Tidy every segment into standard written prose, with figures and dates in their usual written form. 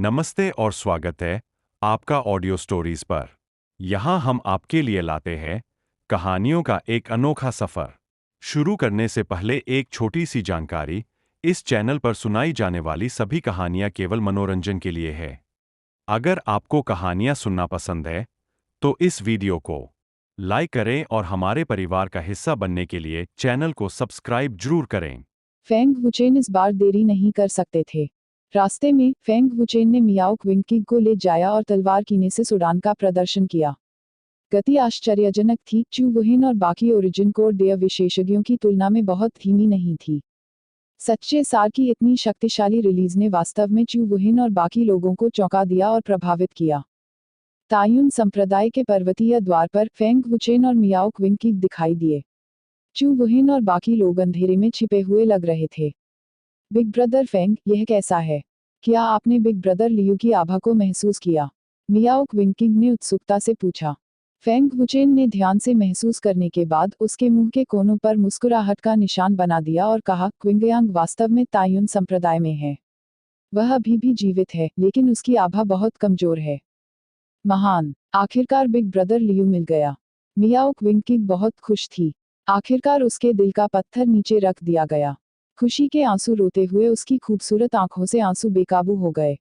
नमस्ते और स्वागत है आपका ऑडियो स्टोरीज पर। यहाँ हम आपके लिए लाते हैं कहानियों का एक अनोखा सफर। शुरू करने से पहले एक छोटी सी जानकारी। इस चैनल पर सुनाई जाने वाली सभी कहानियाँ केवल मनोरंजन के लिए है। अगर आपको कहानियाँ सुनना पसंद है तो इस वीडियो को लाइक करें और हमारे परिवार का हिस्सा बनने के लिए चैनल को सब्सक्राइब जरूर करें। फेंग वुचेन इस बार देरी नहीं कर सकते थे। रास्ते में फेंग वुचेन ने मियाओ क्विंग को ले जाया और तलवार कीने से उड़ान का प्रदर्शन किया। गति आश्चर्यजनक थी। चू वुहिन और बाकी ओरिजिन कोर डेयर विशेषज्ञों की तुलना में बहुत धीमी नहीं थी। सच्चे सार की इतनी शक्तिशाली रिलीज ने वास्तव में चू वुहिन और बाकी लोगों को चौंका दिया और प्रभावित किया। तायुन संप्रदाय के पर्वतीय द्वार पर फेंग वुचेन और मियाओ क्विंग दिखाई दिए। चू वुहिन और बाकी लोग अंधेरे में छिपे हुए लग रहे थे। बिग ब्रदर फेंग, यह कैसा है? क्या आपने बिग ब्रदर लियू की आभा को महसूस किया? मियाओ क्विंग ने उत्सुकता से पूछा। फेंग वुचेन ने ध्यान से महसूस करने के बाद उसके मुंह के कोनों पर मुस्कुराहट का निशान बना दिया और कहा, क्विंगयांग वास्तव में तायुन संप्रदाय में है। वह अभी भी जीवित है, लेकिन उसकी आभा बहुत कमजोर है। महान! आखिरकार बिग ब्रदर लियू मिल गया। मियाओ क्विंग बहुत खुश थी। आखिरकार उसके दिल का पत्थर नीचे रख दिया गया। खुशी के आंसू रोते हुए उसकी खूबसूरत आंखों से आंसू बेकाबू हो गए।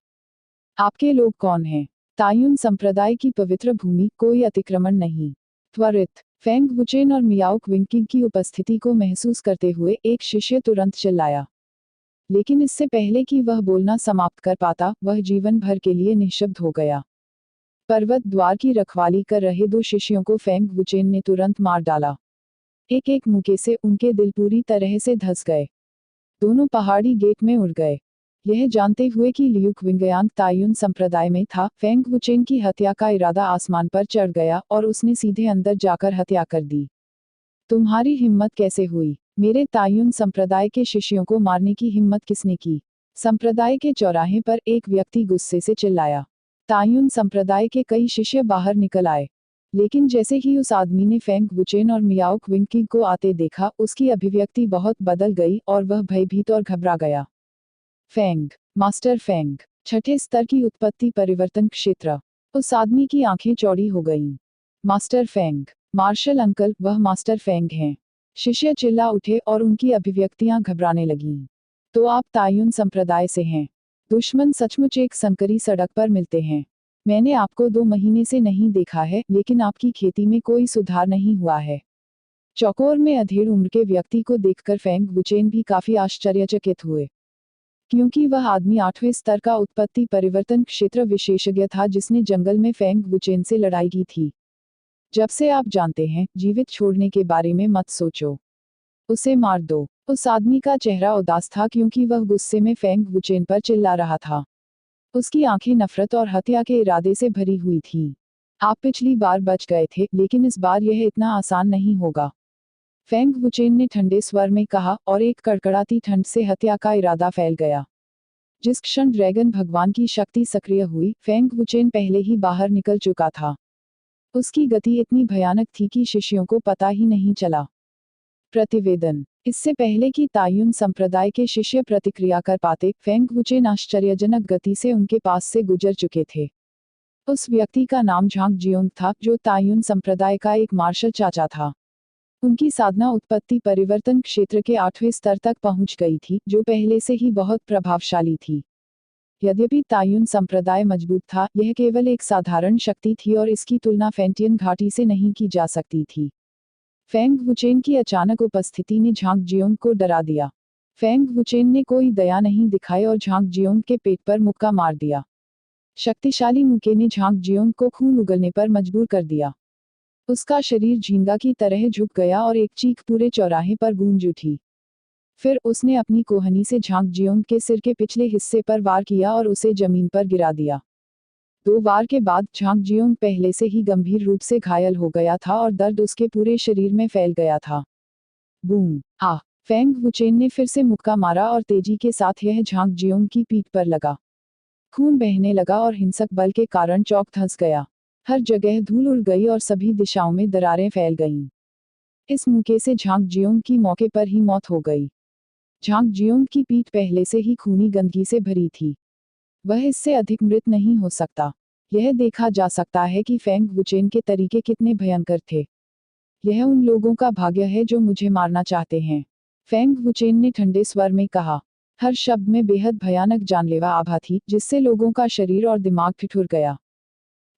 आपके लोग कौन हैं? तायुन संप्रदाय की पवित्र भूमि, कोई अतिक्रमण नहीं। त्वरित! फेंग वुचेन और मियाओ क्विंग की उपस्थिति को महसूस करते हुए एक शिष्य तुरंत चिल्लाया। लेकिन इससे पहले कि वह बोलना समाप्त कर पाता, वह जीवन भर के लिए निःशब्द हो गया। पर्वत द्वार की रखवाली कर रहे दो शिष्यों को फेंग वुचेन ने तुरंत मार डाला। एक एक मुक्के से उनके दिल पूरी तरह से धंस गए। दोनों पहाड़ी गेट में उड़ गए। यह जानते हुए कि लियू क्विंगयांग तायुन संप्रदाय में था, फेंग वुचेन की हत्या का इरादा आसमान पर चढ़ गया और उसने सीधे अंदर जाकर हत्या कर दी। तुम्हारी हिम्मत कैसे हुई? मेरे तायुन संप्रदाय के शिष्यों को मारने की हिम्मत किसने की? संप्रदाय के चौराहे पर एक व्यक्ति गुस्से से चिल्लाया। तायुन संप्रदाय के कई शिष्य बाहर निकल आए। लेकिन जैसे ही उस आदमी ने फेंग वुचेन और मियाओ क्विंग को आते देखा, उसकी अभिव्यक्ति बहुत बदल गई और वह भयभीत और घबरा गया। फेंग, मास्टर फेंग, छठे स्तर की उत्पत्ति परिवर्तन क्षेत्र। उस आदमी की आंखें चौड़ी हो गईं। मास्टर फेंग, मार्शल अंकल, वह मास्टर फेंग हैं। शिष्य चिल्ला उठे और उनकी अभिव्यक्तियां घबराने लगीं। तो आप तायुन संप्रदाय से हैं? दुश्मन सचमुच एक संकरी सड़क पर मिलते हैं। मैंने आपको 2 महीने से नहीं देखा है, लेकिन आपकी खेती में कोई सुधार नहीं हुआ है। चौकोर में अधेड़ उम्र के व्यक्ति को देखकर फेंग वुचेन भी काफी आश्चर्यचकित हुए, क्योंकि वह आदमी 8वें स्तर का उत्पत्ति परिवर्तन क्षेत्र विशेषज्ञ था जिसने जंगल में फेंग वुचेन से लड़ाई की थी। जब से आप जानते हैं, जीवित छोड़ने के बारे में मत सोचो। उसे मार दो। उस आदमी का चेहरा उदास था क्योंकि वह गुस्से में फेंग वुचेन पर चिल्ला रहा था। उसकी आंखें नफरत और हत्या के इरादे से भरी हुई थीं। आप पिछली बार बच गए थे, लेकिन इस बार यह इतना आसान नहीं होगा। फेंग वुचेन ने ठंडे स्वर में कहा और एक कड़कड़ाती ठंड से हत्या का इरादा फैल गया। जिस क्षण ड्रैगन भगवान की शक्ति सक्रिय हुई, फेंग वुचेन पहले ही बाहर निकल चुका था। उसकी गति इतनी भयानक थी कि शिष्यों को पता ही नहीं चला। प्रतिवेदन: इससे पहले कि तायुन संप्रदाय के शिष्य प्रतिक्रिया कर पाते, फेंग वुचेन आश्चर्यजनक गति से उनके पास से गुजर चुके थे। उस व्यक्ति का नाम झांग जियोंग था, जो तायुन संप्रदाय का एक मार्शल चाचा था। उनकी साधना उत्पत्ति परिवर्तन क्षेत्र के 8वें स्तर तक पहुंच गई थी, जो पहले से ही बहुत प्रभावशाली थी। यद्यपि तायुन संप्रदाय मजबूत था, यह केवल एक साधारण शक्ति थी और इसकी तुलना फेंटियन घाटी से नहीं की जा सकती थी। फेंग वुचेन की अचानक उपस्थिति ने झांग जियोंग को डरा दिया। फेंग वुचेन ने कोई दया नहीं दिखाई और झांग जियोंग के पेट पर मुक्का मार दिया। शक्तिशाली मुक्के ने झांग जियोंग को खून उगलने पर मजबूर कर दिया। उसका शरीर झींगा की तरह झुक गया और एक चीख पूरे चौराहे पर गूंज उठी। फिर उसने अपनी कोहनी से झांग जियोंग के सिर के पिछले हिस्से पर वार किया और उसे जमीन पर गिरा दिया। 2 वार के बाद झांग जियोंग पहले से ही गंभीर रूप से घायल हो गया था और दर्द उसके पूरे शरीर में फैल गया था। बूम! आ! फेंग वुचेन ने फिर से मुक्का मारा और तेजी के साथ यह झांग जियोंग की पीठ पर लगा। खून बहने लगा और हिंसक बल के कारण चौक धंस गया। हर जगह धूल उड़ गई और सभी दिशाओं में दरारें फैल गईं। इस मुक्के से झांग जियोंग की मौके पर ही मौत हो गई। झांग जियोंग की पीठ पहले से ही खूनी गंदगी से भरी थी। वह इससे अधिक मृत नहीं हो सकता। यह देखा जा सकता है कि फेंग वुचेन के तरीके कितने भयंकर थे। यह उन लोगों का भाग्य है जो मुझे मारना चाहते हैं, फेंग वुचेन ने ठंडे स्वर में कहा। हर शब्द में बेहद भयानक जानलेवा आभा थी, जिससे लोगों का शरीर और दिमाग ठिठुर गया।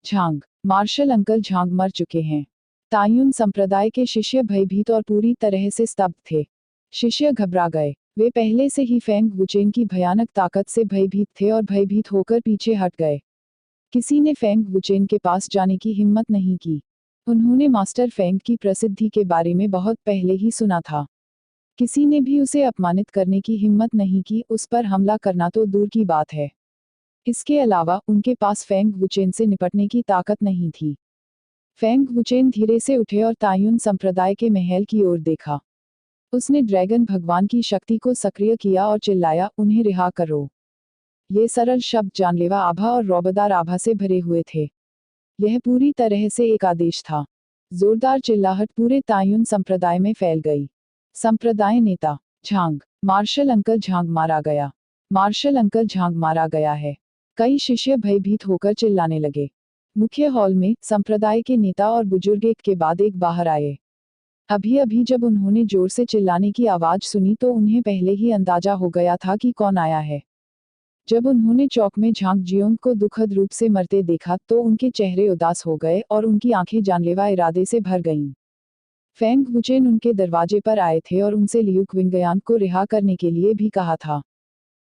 झांग, मार्शल अंकल झांग मर चुके हैं। तायुन संप्रदाय के शिष्य भयभीत और पूरी तरह से स्तब्ध थे। शिष्य घबरा गए। वे पहले से ही फेंग वुचेन की भयानक ताकत से भयभीत थे और भयभीत होकर पीछे हट गए। किसी ने फेंग वुचेन के पास जाने की हिम्मत नहीं की। उन्होंने मास्टर फेंग की प्रसिद्धि के बारे में बहुत पहले ही सुना था। किसी ने भी उसे अपमानित करने की हिम्मत नहीं की, उस पर हमला करना तो दूर की बात है। इसके अलावा उनके पास फेंग वुचेन से निपटने की ताकत नहीं थी। फेंग वुचेन धीरे से उठे और तायुन संप्रदाय के महल की ओर देखा। उसने ड्रैगन भगवान की शक्ति को सक्रिय किया और चिल्लाया, उन्हें रिहा करो। ये सरल शब्द जानलेवा आभा और रौबदार आभा से भरे हुए थे। यह पूरी तरह से एक आदेश था। जोरदार चिल्लाहट पूरे तायुन संप्रदाय में फैल गई। संप्रदाय नेता झांग, मार्शल अंकल झांग मारा गया। मार्शल अंकल झांग मारा गया है। कई शिष्य भयभीत होकर चिल्लाने लगे। मुख्य हॉल में संप्रदाय के नेता और बुजुर्ग एक के बाद एक बाहर आए। अभी अभी जब उन्होंने जोर से चिल्लाने की आवाज सुनी तो उन्हें पहले ही अंदाजा हो गया था कि कौन आया है। जब उन्होंने चौक में झांग जियोंग को दुखद रूप से मरते देखा तो उनके चेहरे उदास हो गए और उनकी आंखें जानलेवा इरादे से भर गईं। फेंग वुचेन उनके दरवाजे पर आए थे और उनसे लियू क्विंगयांग को रिहा करने के लिए भी कहा था।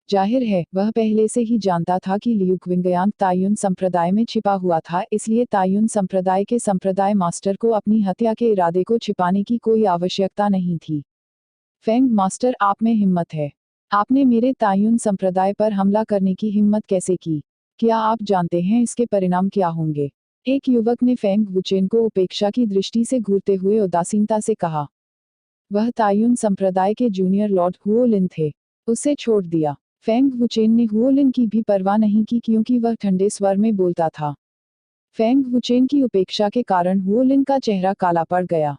जाहिर है वह पहले से ही जानता था कि लियू क्विंगयांग तायुन संप्रदाय में छिपा हुआ था, इसलिए तायुन संप्रदाय के संप्रदाय मास्टर को अपनी हत्या के इरादे को छिपाने की कोई आवश्यकता नहीं थी। फेंग मास्टर, आप में हिम्मत है। आपने मेरे तायुन संप्रदाय पर हमला करने की हिम्मत कैसे की? क्या आप जानते हैं इसके परिणाम क्या होंगे? एक युवक ने फेंग वुचेन को उपेक्षा की दृष्टि से घूरते हुए उदासीनता से कहा। वह तायुन संप्रदाय के जूनियर लॉर्ड हुओलिन थे। उसे छोड़ दिया। फेंग वुचेन ने हुओलिन की भी परवाह नहीं की क्योंकि वह ठंडे स्वर में बोलता था। फेंग वुचेन की उपेक्षा के कारण हुओलिन का चेहरा काला पड़ गया।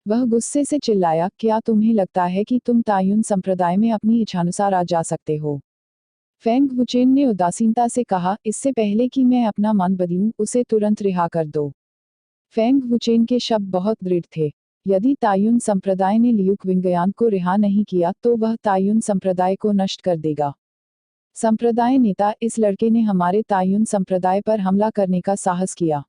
वह गुस्से से चिल्लाया, क्या तुम्हें लगता है कि तुम तायुन संप्रदाय में अपनी इच्छानुसार आ जा सकते हो? फेंग वुचेन ने उदासीनता से कहा, इससे पहले कि मैं अपना मन बदलूं, उसे तुरंत रिहा कर दो। फेंग वुचेन के शब्द बहुत दृढ़ थे। यदि तायुन संप्रदाय ने लियू क्विंगयांग को रिहा नहीं किया तो वह तायुन संप्रदाय को नष्ट कर देगा। संप्रदाय नेता, इस लड़के ने हमारे तायुन संप्रदाय पर हमला करने का साहस किया।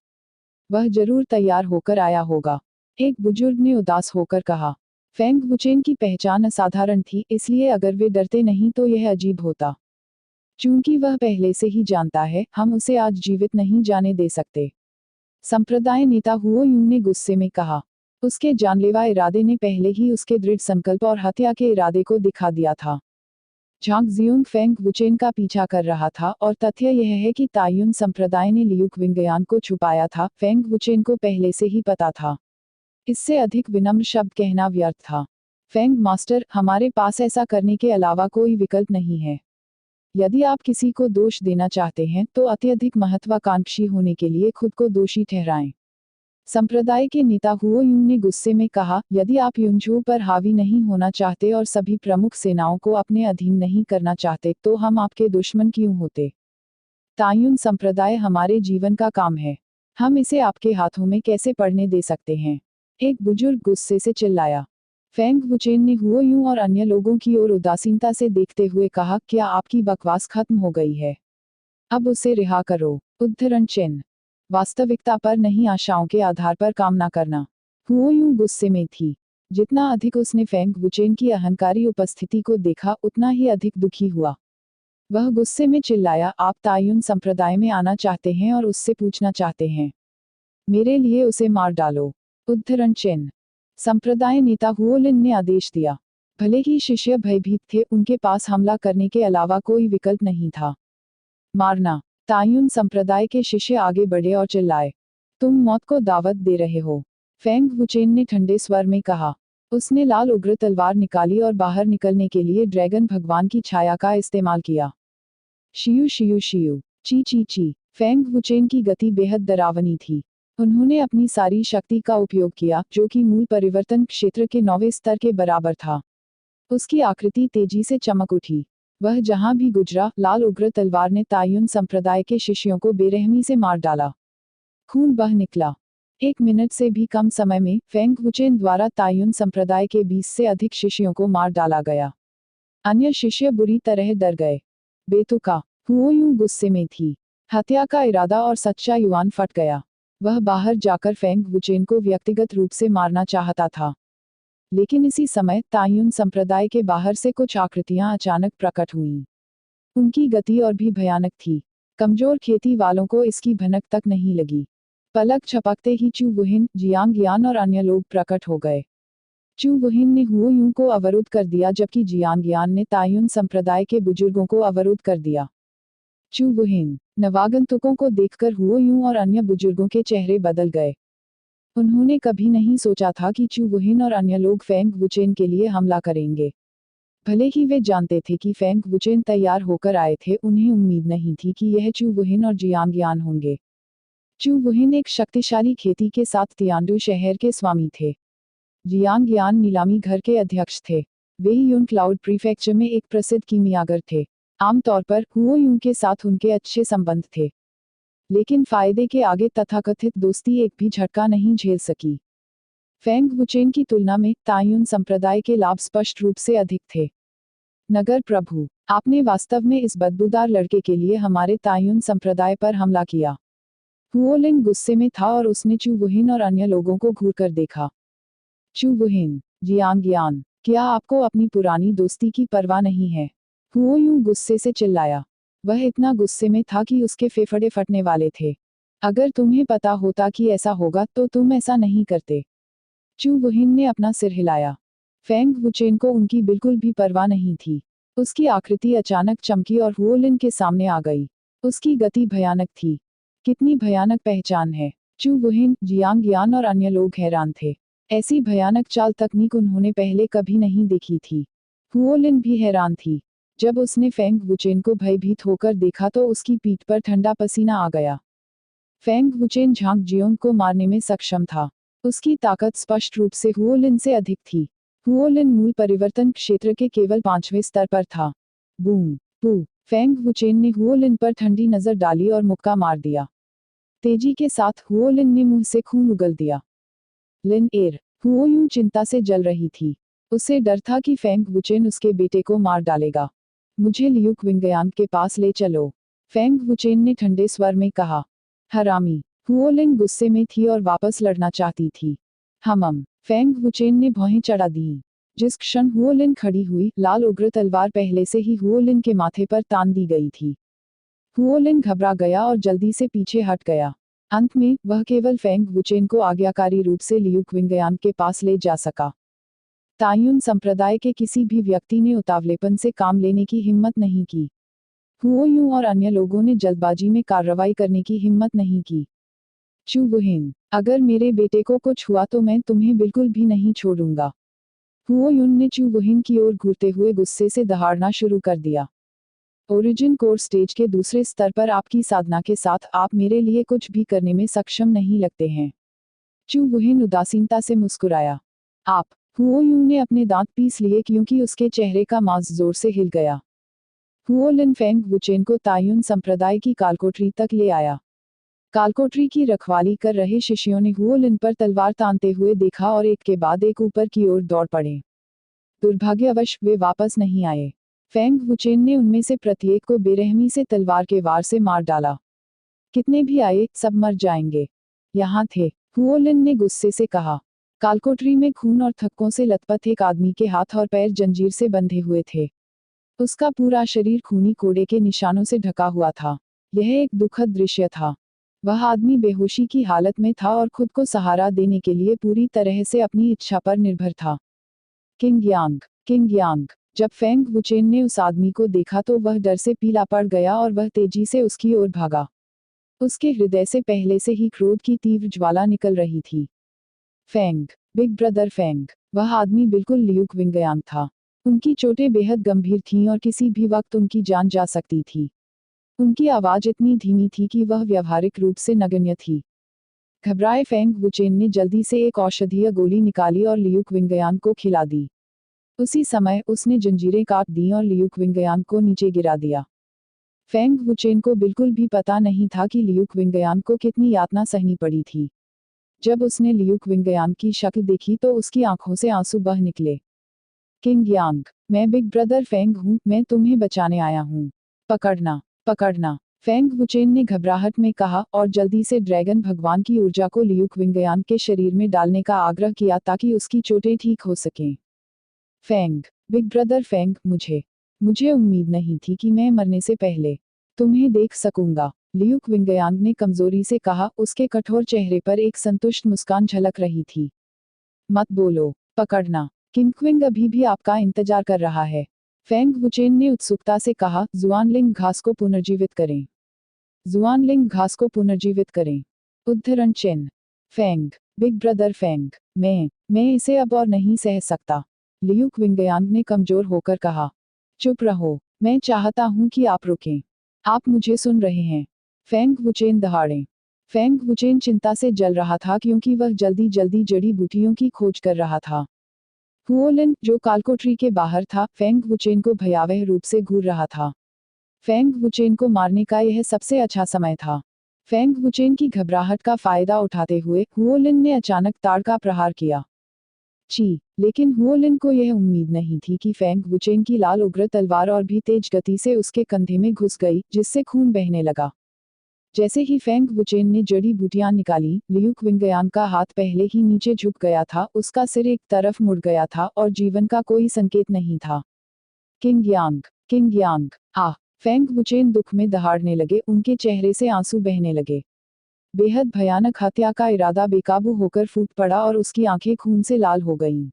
वह जरूर तैयार होकर आया होगा, एक बुजुर्ग ने उदास होकर कहा। फेंग वुचेन की पहचान असाधारण थी, इसलिए अगर वे डरते नहीं तो यह अजीब होता। चूंकि वह पहले से ही जानता है, हम उसे आज जीवित नहीं जाने दे सकते। संप्रदाय नेता हुओ यूं ने गुस्से में कहा। उसके जानलेवा इरादे ने पहले ही उसके दृढ़ संकल्प और हत्या के इरादे को दिखा दिया था। झांग जियोंग फेंग वुचेन का पीछा कर रहा था और तथ्य यह है कि तायुन संप्रदाय ने लियू क्विंगयांग को छुपाया था, फेंग वुचेन को पहले से ही पता था। इससे अधिक विनम्र शब्द कहना व्यर्थ था। फेंग मास्टर, हमारे पास ऐसा करने के अलावा कोई विकल्प नहीं है। यदि आप किसी को दोष देना चाहते हैं तो अत्यधिक महत्वाकांक्षी होने के लिए खुद को दोषी ठहराएं। संप्रदाय के नेता हुओ यूं ने गुस्से में कहा, यदि आप युनझू पर हावी नहीं होना चाहते और सभी प्रमुख सेनाओं को अपने अधीन नहीं करना चाहते तो हम आपके दुश्मन क्यों होते? तायुन संप्रदाय हमारे जीवन का काम है। हम इसे आपके हाथों में कैसे पड़ने दे सकते हैं? एक बुजुर्ग गुस्से से चिल्लाया। फेंग वुचेन ने हुओ यूं और अन्य लोगों की ओर उदासीनता से देखते हुए कहा, क्या आपकी बकवास खत्म हो गई है? अब उसे रिहा करो। उद्धरण चिन्ह। वास्तविकता पर नहीं, आशाओं के आधार पर काम न करना। हुओ यूं गुस्से में थी। जितना अधिक उसने फेंग वुचेन की अहंकारी उपस्थिति को देखा उतना ही अधिक दुखी हुआ। वह गुस्से में चिल्लाया, आप तायुन संप्रदाय में आना चाहते हैं और उससे पूछना चाहते हैं। मेरे लिए उसे मार डालो। उद्धरण चिन्ह। संप्रदाय नेता हुओलिन ने आदेश दिया। भले ही शिष्य भयभीत थे, उनके पास हमला करने के अलावा कोई विकल्प नहीं था। मारना। तायुन संप्रदाय के शिष्य आगे बढ़े और चिल्लाए, तुम मौत को दावत दे रहे हो। फेंग वुचेन ने ठंडे स्वर में कहा। उसने लाल उग्र तलवार निकाली और बाहर निकलने के लिए ड्रैगन भगवान की छाया का इस्तेमाल किया। शियू शियू शियू, ची ची ची। फेंग वुचेन की गति बेहद डरावनी थी। उन्होंने अपनी सारी शक्ति का उपयोग किया, जो कि मूल परिवर्तन क्षेत्र के 9वें स्तर के बराबर था। उसकी आकृति तेजी से चमक उठी। वह जहां भी गुजरा, लाल उग्र तलवार ने तायुन संप्रदाय के शिष्यों को बेरहमी से मार डाला। खून बह निकला। 1 मिनट से भी कम समय में फेंग वुचेन द्वारा तायुन संप्रदाय के 20 से अधिक शिष्यों को मार डाला गया। अन्य शिष्य बुरी तरह डर गए। बेतुका हुओ यूं गुस्से में थी। हत्या का इरादा और सच्चा युआन फट गया। वह बाहर जाकर फेंग वुचेन को व्यक्तिगत रूप से मारना चाहता था। लेकिन इसी समय तायुन संप्रदाय के बाहर से कुछ आकृतियां अचानक प्रकट हुईं। उनकी गति और भी भयानक थी। कमजोर खेती वालों को इसकी भनक तक नहीं लगी। पलक झपकते ही चू वुहिन, जियांग यान और अन्य लोग प्रकट हो गए। चू वुहिन ने हुओ यूं को अवरुद्ध कर दिया, जबकि जियांग यान ने तायुन संप्रदाय के बुजुर्गों को अवरुद्ध कर दिया। चू वुहिन, नवागंतुकों को देखकर हुओ यूं और अन्य बुजुर्गों के चेहरे बदल गए। उन्होंने कभी नहीं सोचा था कि चू वुहिन और अन्य लोग फेंग वुचेन के लिए हमला करेंगे। भले ही वे जानते थे कि फेंग वुचेन तैयार होकर आए थे, उन्हें उम्मीद नहीं थी कि यह चू वुहिन और जियांग यान होंगे। चू वुहिन एक शक्तिशाली खेती के साथ तियांडू शहर के स्वामी थे। जियांग यान नीलामी घर के अध्यक्ष थे। वे यून क्लाउड प्रीफेक्चर में एक प्रसिद्ध कीमियागर थे। आमतौर पर हुओ यूं के साथ उनके अच्छे संबंध थे। लेकिन फायदे के आगे तथाकथित दोस्ती एक भी झटका नहीं झेल सकी। फेंग वुचेन की तुलना में तायुन संप्रदाय के लाभ स्पष्ट रूप से अधिक थे। नगर प्रभु, आपने वास्तव में इस बदबूदार लड़के के लिए हमारे तायुन संप्रदाय पर हमला किया। हुओ लिन गुस्से में था और उसने चू वुहिन और अन्य लोगों को घूरकर देखा। चू वुहिन, जियांग यान, क्या आपको अपनी पुरानी दोस्ती की परवाह नहीं है? हुओ यूं गुस्से से चिल्लाया। वह इतना गुस्से में था कि उसके फेफड़े फटने वाले थे। अगर तुम्हें पता होता कि ऐसा होगा तो तुम ऐसा नहीं करते। चू वुहिन ने अपना सिर हिलाया। फेंग वुचेन को उनकी बिल्कुल भी परवाह नहीं थी। उसकी आकृति अचानक चमकी और हुओ लिन के सामने आ गई। उसकी गति भयानक थी। कितनी भयानक पहचान है। चू वुहिन, जियांग यान और अन्य लोग हैरान थे। ऐसी भयानक चाल तकनीक उन्होंने पहले कभी नहीं देखी थी। हुओ लिन भी हैरान थी। जब उसने फेंग वुचेन को भयभीत होकर देखा तो उसकी पीठ पर ठंडा पसीना आ गया। फेंग वुचेन झांग जियोंग को मारने में सक्षम था। उसकी ताकत स्पष्ट रूप से हुओ लिन से अधिक थी। हुओ लिन मूल परिवर्तन क्षेत्र के केवल 5वें स्तर पर था। बूम पू, फेंग वुचेन ने हुओ लिन पर ठंडी नजर डाली और मुक्का मार दिया। तेजी के साथ हुओ लिन ने मुंह से खून उगल दिया। लिन एर, हुओ यूं चिंता से जल रही थी। उसे डर था कि फेंग वुचेन उसके बेटे को मार डालेगा। मुझे लियुक विंगयांग के पास ले चलो, फेंग वुचेन ने ठंडे स्वर में कहा। हरामी, हुओ लिन गुस्से में थी और वापस लड़ना चाहती थी। फेंग वुचेन ने भौहें चढ़ा दी। जिस क्षण हुओ लिन खड़ी हुई, लाल उग्र तलवार पहले से ही हुओ लिन के माथे पर तान दी गई थी। हुओ लिन घबरा गया और जल्दी से पीछे हट गया। अंत में वह केवल फेंग वुचेन को आज्ञाकारी रूप से लियुक विंगयांग के पास ले जा सका। तायुन संप्रदाय के किसी भी व्यक्ति ने उतावलेपन से काम लेने की हिम्मत नहीं की। हुओ यूं और अन्य लोगों ने जल्दबाजी में कार्रवाई करने की हिम्मत नहीं की। चू वुहिन, अगर मेरे बेटे को कुछ हुआ तो मैं तुम्हें बिल्कुल भी नहीं छोड़ूंगा। हुओ यून ने चू वुहिन की ओर घूरते हुए गुस्से से दहाड़ना शुरू कर दिया। ओरिजिन कोर स्टेज के दूसरे स्तर पर आपकी साधना के साथ आप मेरे लिए कुछ भी करने में सक्षम नहीं लगते हैं। चू वुहिन उदासीनता से मुस्कुराया। आप, हुओ यूं ने अपने दांत पीस लिए क्योंकि उसके चेहरे का मांस जोर से हिल गया। हुओ लिन फेंग वुचेन को तायुन संप्रदाय की कालकोठरी तक ले आया। कालकोठरी की रखवाली कर रहे शिष्यों ने हुओ लिन पर तलवार तानते हुए देखा और एक के बाद एक ऊपर की ओर दौड़ पड़े। दुर्भाग्यवश वे वापस नहीं आए। फेंग वुचेन ने उनमें से प्रत्येक को बेरहमी से तलवार के वार से मार डाला। कितने भी आए, सब मर जाएंगे। यहाँ थे, हुओ लिन ने गुस्से से कहा। कालकोठरी में खून और थक्कों से लथपथ एक आदमी के हाथ और पैर जंजीर से बंधे हुए थे। उसका पूरा शरीर खूनी कोड़े के निशानों से ढका हुआ था। यह एक दुखद दृश्य था। वह आदमी बेहोशी की हालत में था और खुद को सहारा देने के लिए पूरी तरह से अपनी इच्छा पर निर्भर था। किंग यांग, जब फेंग वुचेन ने उस आदमी को देखा तो वह डर से पीला पड़ गया और वह तेजी से उसकी ओर भागा। उसके हृदय से पहले से ही क्रोध की तीव्र ज्वाला निकल रही थी। फेंग, बिग ब्रदर फेंग, वह आदमी बिल्कुल लियुक विंगयांग था। उनकी चोटें बेहद गंभीर थीं और किसी भी वक्त उनकी जान जा सकती थी। उनकी आवाज इतनी धीमी थी कि वह व्यावहारिक रूप से नगण्य थी। घबराए फेंग वुचेन ने जल्दी से एक औषधीय गोली निकाली और लियुक विंगयांग को खिला दी। उसी समय उसने जंजीरें काट दी और लियू क्विंगयांग को नीचे गिरा दिया। फेंग वुचेन को बिल्कुल भी पता नहीं था कि लियू क्विंगयांग को कितनी यातना सहनी पड़ी थी। जब उसने लियू क्विंगयांग की शक्ल देखी तो उसकी आंखों से आंसू बह निकले। किंग यांग, मैं बिग ब्रदर फेंग हूँ, मैं तुम्हें बचाने आया हूँ। पकड़ना, पकड़ना, फेंग वुचेन ने घबराहट में कहा और जल्दी से ड्रैगन भगवान की ऊर्जा को लियू क्विंगयांग के शरीर में डालने का आग्रह किया ताकि उसकी चोटें ठीक हो सकें। फेंग, बिग ब्रदर फेंग, मुझे उम्मीद नहीं थी कि मैं मरने से पहले तुम्हें देख सकूंगा, लियू क्विंगयांग ने कमजोरी से कहा। उसके कठोर चेहरे पर एक संतुष्ट मुस्कान झलक रही थी। मत बोलो, पकड़ना, किंग क्विंग अभी भी आपका इंतजार कर रहा है, फेंग वुचेन ने उत्सुकता से कहा। जुआनलिंग घास को पुनर्जीवित करें, जुआनलिंग घास को पुनर्जीवित करें। उद्धरण चिन्ह, फेंग, बिग ब्रदर फेंग, मैं इसे अब और नहीं सह सकता, लियू क्विंगयांग ने कमजोर होकर कहा। चुप रहो, मैं चाहता हूं कि आप रुकें, आप मुझे सुन रहे हैं, फेंग वुचेन दहाड़े। फेंग वुचेन चिंता से जल रहा था क्योंकि वह जल्दी जल्दी जड़ी बूटियों की खोज कर रहा था। हुओलिन, जो कालकोठरी के बाहर था, फेंग वुचेन को भयावह रूप से घूर रहा था। फेंग वुचेन को मारने का यह सबसे अच्छा समय था। फेंग वुचेन की घबराहट का फायदा उठाते हुए हुओलिन ने अचानक ताड़ का प्रहार किया। लेकिन हुओलिन को यह उम्मीद नहीं थी कि फेंग वुचेन की लाल उग्र तलवार और भी तेज गति से उसके कंधे में घुस गई, जिससे खून बहने लगा। जैसे ही फेंग वुचेन ने जड़ी बूटियां निकाली, लियू क्विंगयांग का हाथ पहले ही नीचे झुक गया था, उसका सिर एक तरफ मुड़ गया था और जीवन का कोई संकेत नहीं था। किंग यांग, आह! फेंग वुचेन दुख में दहाड़ने लगे, उनके चेहरे से आंसू बहने लगे। बेहद भयानक हत्या का इरादा बेकाबू होकर फूट पड़ा और उसकी आंखें खून से लाल हो गईं।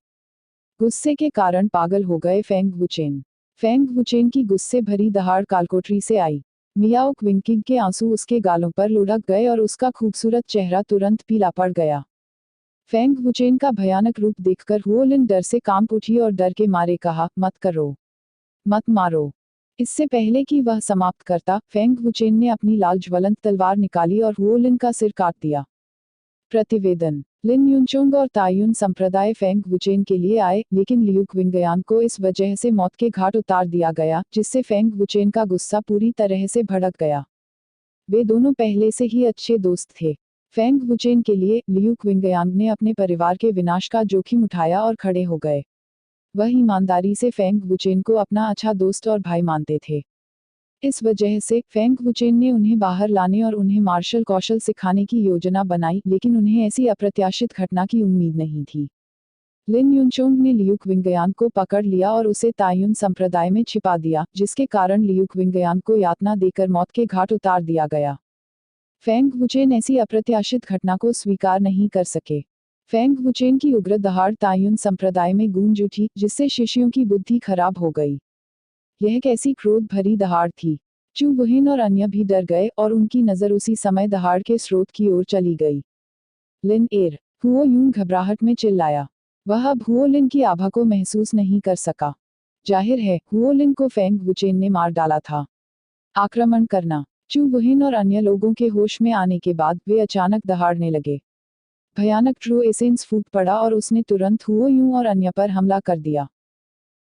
गुस्से के कारण पागल हो गए फेंग वुचेन। फेंग वुचेन की गुस्से भरी दहाड़ कालकोठरी से आई। मियाओ क्विंकिंग के आंसू उसके गालों पर लुढ़क गए और उसका खूबसूरत चेहरा तुरंत पीला पड़ गया। फेंग वुचेन का भयानक रूप देखकर हुओलिन डर से कांप उठी और डर के मारे कहा, मत करो, मत मारो। इससे पहले कि वह समाप्त करता, फेंग वुचेन ने अपनी लाल ज्वलंत तलवार निकाली और हुओलिन का सिर काट दिया। प्रतिवेदन, लिन युनचोंग और तायुन संप्रदाय फेंग वुचेन के लिए आए, लेकिन लियू क्विंगयांग को इस वजह से मौत के घाट उतार दिया गया, जिससे फेंग वुचेन का गुस्सा पूरी तरह से भड़क गया। वे दोनों पहले से ही अच्छे दोस्त थे। फेंग वुचेन के लिए लियू क्विंगयांग ने अपने परिवार के विनाश का जोखिम उठाया और खड़े हो गए। वह ईमानदारी से फेंग वुचेन को अपना अच्छा दोस्त और भाई मानते थे। इस वजह से फेंग वुचेन ने उन्हें बाहर लाने और उन्हें मार्शल कौशल सिखाने की योजना बनाई, लेकिन उन्हें ऐसी अप्रत्याशित घटना की उम्मीद नहीं थी। लिन युनचोंग ने लियू क्विंगयांग को पकड़ लिया और उसे तायुन संप्रदाय में छिपा दिया, जिसके कारण लियू क्विंगयांग को यातना देकर मौत के घाट उतार दिया गया। फेंग वुचेन ऐसी अप्रत्याशित घटना को स्वीकार नहीं कर सके। फेंग वुचेन की उग्र दहाड़ तायुन संप्रदाय में गूंज उठी, जिससे शिष्यों की बुद्धि खराब हो गई। यह कैसी क्रोध भरी दहाड़ थी। चू वुहिन और अन्य भी डर गए और उनकी नजर उसी समय दहाड़ के स्रोत की ओर चली गई। लिन एर, हुओ यूं घबराहट में चिल्लाया। वह अब हुओ लिन की आभा को महसूस नहीं कर सका। जाहिर है, हुओ लिन को फेंग वुचेन ने मार डाला था। आक्रमण करना। चू वुहिन और अन्य लोगों के होश में आने के बाद वे अचानक दहाड़ने लगे। भयानक ट्रू एसेंस फूट पड़ा और उसने तुरंत हुओ यूं और अन्य पर हमला कर दिया।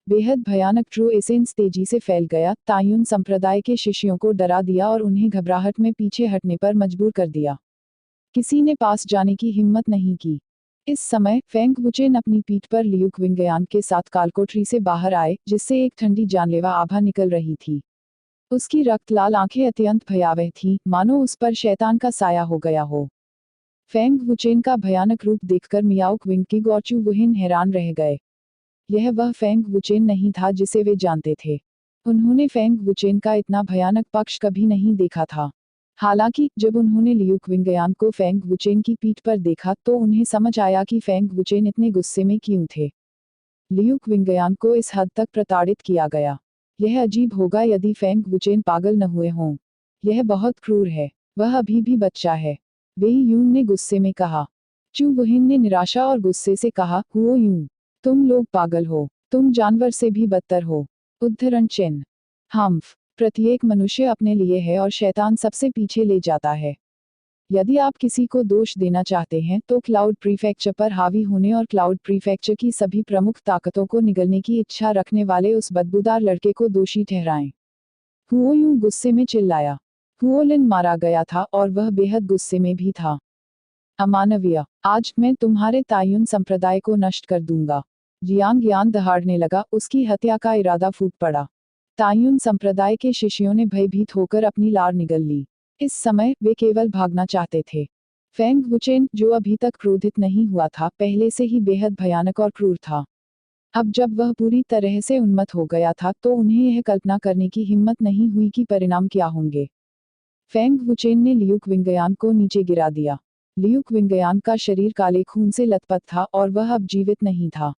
बेहद भयानक ट्रू एसेंस तेजी से फैल गया, तायुन संप्रदाय के शिष्यों को डरा दिया और उन्हें घबराहट में पीछे हटने पर मजबूर कर दिया। किसी ने पास जाने की हिम्मत नहीं की। इस समय फेंग वुचेन अपनी पीठ पर लियू क्विंगयांग के साथ कालकोठरी से बाहर आए, जिससे एक ठंडी जानलेवा आभा निकल रही थी। उसकी रक्त लाल आंखें अत्यंत भयावह थीं, मानो उस पर शैतान का साया हो गया हो। फेंग वुचेन का भयानक रूप देखकर मियाओ क्विंकिंग और चू वुहिन हैरान रह गए। यह वह फेंग वुचेन नहीं था जिसे वे जानते थे। उन्होंने फेंग वुचेन का इतना भयानक पक्ष कभी नहीं देखा था। हालांकि जब उन्होंने लियू क्विंगयांग को फेंग वुचेन की पीठ पर देखा तो उन्हें समझ आया कि फेंग वुचेन इतने गुस्से में क्यों थे। लियू क्विंगयांग को इस हद तक प्रताड़ित किया गया। यह अजीब होगा यदि फेंग वुचेन पागल न हुए हों। यह बहुत क्रूर है। वह अभी भी बच्चा है, वेई यून ने गुस्से में कहा। चू वुहिन ने निराशा और गुस्से से कहा, हुओ यून, तुम लोग पागल हो, तुम जानवर से भी बदतर हो। उद्धरण चिन्ह, हम्फ, प्रत्येक मनुष्य अपने लिए है और शैतान सबसे पीछे ले जाता है। यदि आप किसी को दोष देना चाहते हैं तो क्लाउड प्रीफेक्चर पर हावी होने और क्लाउड प्रीफेक्चर की सभी प्रमुख ताकतों को निगलने की इच्छा रखने वाले उस बदबूदार लड़के को दोषी ठहराएं। हुओ यूं गुस्से में चिल्लाया। हुओलिन मारा गया था और वह बेहद गुस्से में भी था। अमानवीय, आज मैं तुम्हारे तायुन संप्रदाय को नष्ट कर दूंगा। जियांग यान दहाड़ने लगा, उसकी हत्या का इरादा फूट पड़ा। तायुन संप्रदाय के शिष्यों ने भयभीत होकर अपनी लार निगल ली। इस समय वे केवल भागना चाहते थे। फेंग वुचेन, जो अभी तक क्रोधित नहीं हुआ था, पहले से ही बेहद भयानक और क्रूर था। अब जब वह पूरी तरह से उन्मत्त हो गया था तो उन्हें यह कल्पना करने की हिम्मत नहीं हुई कि परिणाम क्या होंगे। फेंग वुचेन ने लियू क्विंगयान को नीचे गिरा दिया। लियू क्विंगयान का शरीर काले खून से लथपथ था और वह अब जीवित नहीं था।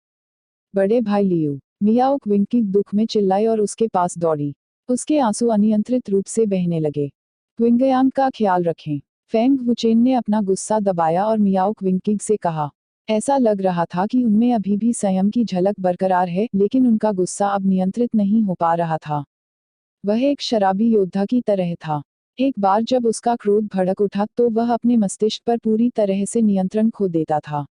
बड़े भाई लियू, मियाओ क्विंग दुख में चिल्लाई और उसके पास दौड़ी। उसके आंसू अनियंत्रित रूप से बहने लगे। क्विंगयान का ख्याल रखें। फेंग वुचेन ने अपना गुस्सा दबाया और मियाओ क्विंग से कहा। ऐसा लग रहा था कि उनमें अभी भी संयम की झलक बरकरार है, लेकिन उनका गुस्सा अब नियंत्रित नहीं हो पा रहा था। वह एक शराबी योद्धा की तरह था। एक बार जब उसका क्रोध भड़क उठा तो वह अपने मस्तिष्क पर पूरी तरह से नियंत्रण खो देता था।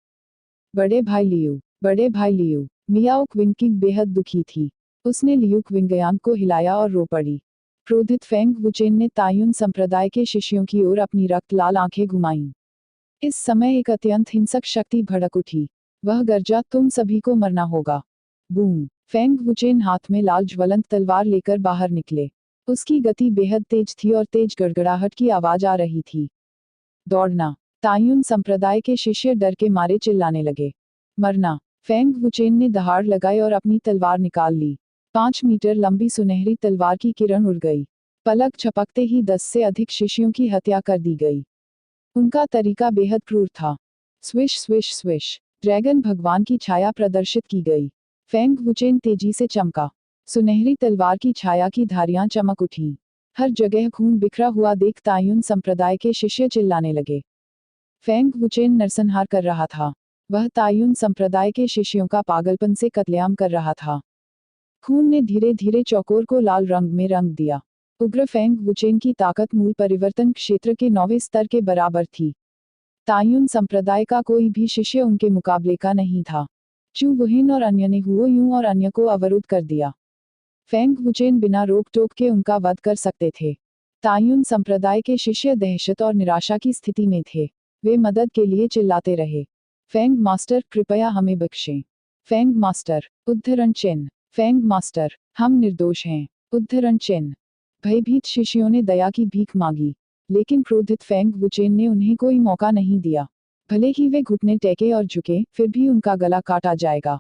बड़े भाई लियू, मियाओ क्विंग बेहद दुखी थी। उसने लियू क्विंगयान को हिलाया और रो पड़ी। क्रोधित फेंग वुचेन ने तायुन संप्रदाय के शिष्यों की ओर अपनी रक्त लाल आंखें घुमाईं। इस समय एक अत्यंत हिंसक शक्ति भड़क उठी। वह गर्जा, तुम सभी को मरना होगा। बूम! फेंग वुचेन हाथ में लाल ज्वलंत तलवार लेकर बाहर निकले। उसकी गति बेहद तेज थी और तेज गड़गड़ाहट की आवाज आ रही थी। दौड़ना! तायुन संप्रदाय के शिष्य डर के मारे चिल्लाने लगे। मरना! फेंग वुचेन ने दहाड़ लगाई और अपनी तलवार निकाल ली। 5 मीटर लंबी सुनहरी तलवार की किरण उड़ गई। पलक झपकते ही 10 से अधिक शिष्यों की हत्या कर दी गई। उनका तरीका बेहद क्रूर था। स्विश स्विश स्विश, ड्रैगन भगवान की छाया प्रदर्शित की गई। फेंग वुचेन तेजी से चमका। सुनहरी तलवार की छाया की धारियां चमक उठीं। हर जगह खून बिखरा हुआ देख तायुन संप्रदाय के शिष्य चिल्लाने लगे। फेंग वुचेन नरसंहार कर रहा था। वह तायुन संप्रदाय के शिष्यों का पागलपन से कत्लेआम कर रहा था। खून ने धीरे धीरे चौकोर को लाल रंग में रंग दिया। उग्र फेंग वुचेन की ताकत मूल परिवर्तन क्षेत्र के 9वें स्तर के बराबर थी। तायुन संप्रदाय का कोई भी शिष्य उनके मुकाबले का नहीं था। चू वुहिन और अन्य ने हुओ यूं और अन्य को अवरुद्ध कर दिया। फेंग वुचेन बिना रोक टोक के उनका वध कर सकते थे। तायुन संप्रदाय के शिष्य दहशत और निराशा की स्थिति में थे। वे मदद के लिए चिल्लाते रहे। फेंग मास्टर, कृपया हमें बख्शें। फेंग मास्टर, उद्धरण चिन्ह। फेंग मास्टर, हम निर्दोष हैं। उद्धरण चिन्ह। भयभीत शिष्यों ने दया की भीख मांगी, लेकिन क्रोधित फेंग वुचेन ने उन्हें कोई मौका नहीं दिया। भले ही वे घुटने टेके और झुके, फिर भी उनका गला काटा जाएगा।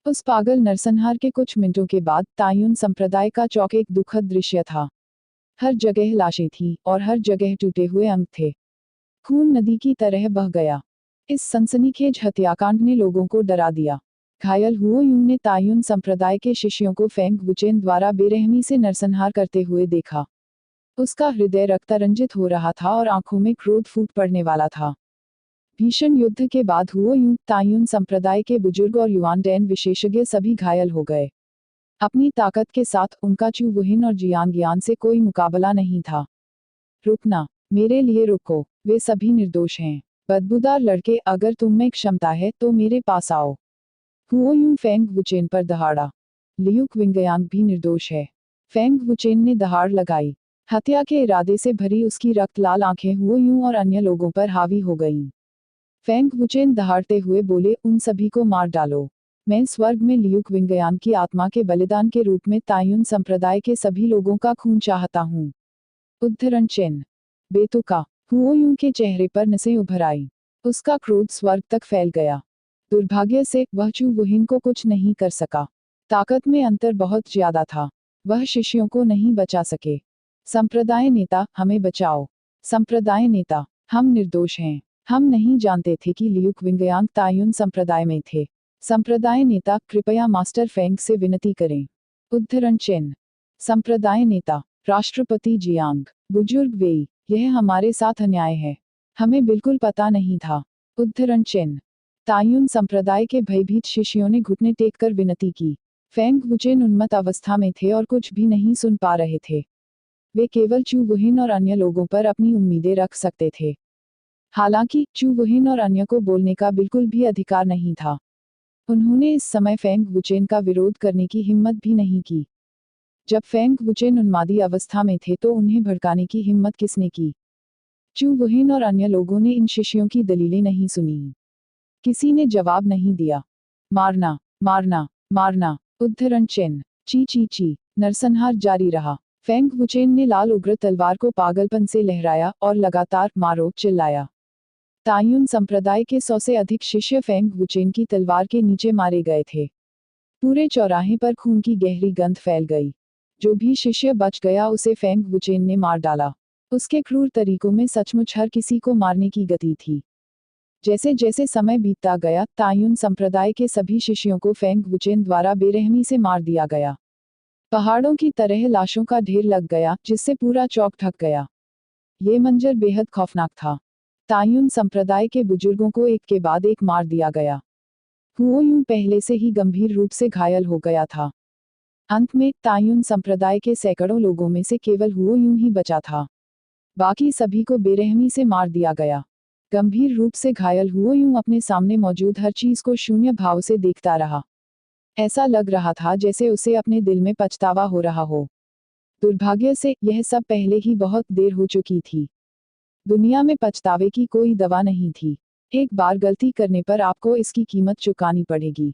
उस पागल नरसंहार के कुछ मिनटों के बाद तायुन संप्रदाय का चौक एक दुखद दृश्य था। हर जगह लाशें थीं और हर जगह टूटे हुए अंग थे। खून नदी की तरह बह गया। इस सनसनीखेज हत्याकांड ने लोगों को डरा दिया। घायल हुओ यूं ने तायुन संप्रदाय के शिष्यों को फेंग वुचेन द्वारा बेरहमी से नरसंहार करते हुए देखा। उसका हृदय रक्तरंजित हो रहा था और आंखों में क्रोध फूट पड़ने वाला था। भीषण युद्ध के बाद हुओ यूं, तायुन संप्रदाय के बुजुर्ग और युआन डैन विशेषज्ञ सभी घायल हो गए। अपनी ताकत के साथ उनका चू वुहिन और जियांग यान से कोई मुकाबला नहीं था। रुकना, मेरे लिए रुको, वे सभी निर्दोष हैं। बदबूदार लड़के, अगर तुम में क्षमता है तो मेरे पास आओ। हुओ यूं फेंग वुचेन पर दहाड़ा। लियू क्विंगयांग भी निर्दोष है। फेंग वुचेन ने दहाड़ लगाई। हत्या के इरादे से भरी उसकी रक्त लाल आंखें हुओ यूं और अन्य लोगों पर हावी हो गईं। फेंग वुचेन दहाड़ते हुए बोले, उन सभी को मार डालो। मैं स्वर्ग में लियू क्विंगयांग की आत्मा के बलिदान के रूप में तायुन संप्रदाय के सभी लोगों का खून चाहता हूँ। उद्धरण चिन्ह। बेतुका, हुओ यूं के चेहरे पर नसें उभर आई। उसका क्रोध स्वर्ग तक फैल गया। दुर्भाग्य से वह चू वुहिन को कुछ नहीं कर सका। ताकत में अंतर बहुत ज्यादा था। वह शिष्यों को नहीं बचा सके। संप्रदाय नेता, हमें बचाओ। संप्रदाय नेता, हम निर्दोष हैं। हम नहीं जानते थे कि लियू क्विंगयांग तायुन संप्रदाय में थे। संप्रदाय नेता, कृपया मास्टर फेंग से विनती करें। उद्धरण चिन्ह। संप्रदाय नेता, राष्ट्रपति जियांग, बुजुर्ग वेई, यह हमारे साथ अन्याय है। हमें बिल्कुल पता नहीं था। उद्धरण चिन्ह। तायुन संप्रदाय के भयभीत शिष्यों ने घुटने टेककर विनती की। फेंग वुचेन उन्मत्त अवस्था में थे और कुछ भी नहीं सुन पा रहे थे। वे केवल चू वुहिन और अन्य लोगों पर अपनी उम्मीदें रख सकते थे। हालांकि चू वुहिन और अन्य को बोलने का बिल्कुल भी अधिकार नहीं था। उन्होंने इस समय फेंग वुचेन का विरोध करने की हिम्मत भी नहीं की। जब फेंग वुचेन उन्मादी अवस्था में थे तो उन्हें भड़काने की हिम्मत किसने की? चू वुहिन और अन्य लोगों ने इन शिष्यों की दलीलें नहीं सुनी। किसी ने जवाब नहीं दिया। मारना, मारना, मारना, उद्धरण चिन्ह, ची ची ची, नरसंहार जारी रहा। फेंग वुचेन ने लाल उग्र तलवार को पागलपन से लहराया और लगातार मारो चिल्लाया। तायुन संप्रदाय के 100 से अधिक शिष्य फेंग वुचेन की तलवार के नीचे मारे गए थे। पूरे चौराहे पर खून की गहरी गंध फैल गई। जो भी शिष्य बच गया उसे फेंग वुचेन ने मार डाला। उसके क्रूर तरीकों में सचमुच हर किसी को मारने की गति थी। जैसे जैसे समय बीतता गया तायुन संप्रदाय के सभी शिष्यों को फेंग वुचेन द्वारा बेरहमी से मार दिया गया। पहाड़ों की तरह लाशों का ढेर लग गया जिससे पूरा चौक ढक गया। ये मंजर बेहद खौफनाक था। तायुन संप्रदाय के बुजुर्गों को एक के बाद एक मार दिया गया। हुओ यूं पहले से ही गंभीर रूप से घायल हो गया था। अंत में तायुन संप्रदाय के सैकड़ों लोगों में से केवल हुओ यूं ही बचा था। बाकी सभी को बेरहमी से मार दिया गया। गंभीर रूप से घायल हुओ यूं अपने सामने मौजूद हर चीज को शून्य भाव से देखता रहा। ऐसा लग रहा था जैसे उसे अपने दिल में पछतावा हो रहा हो। दुर्भाग्य से यह सब पहले ही बहुत देर हो चुकी थी। दुनिया में पछतावे की कोई दवा नहीं थी। एक बार गलती करने पर आपको इसकी कीमत चुकानी पड़ेगी।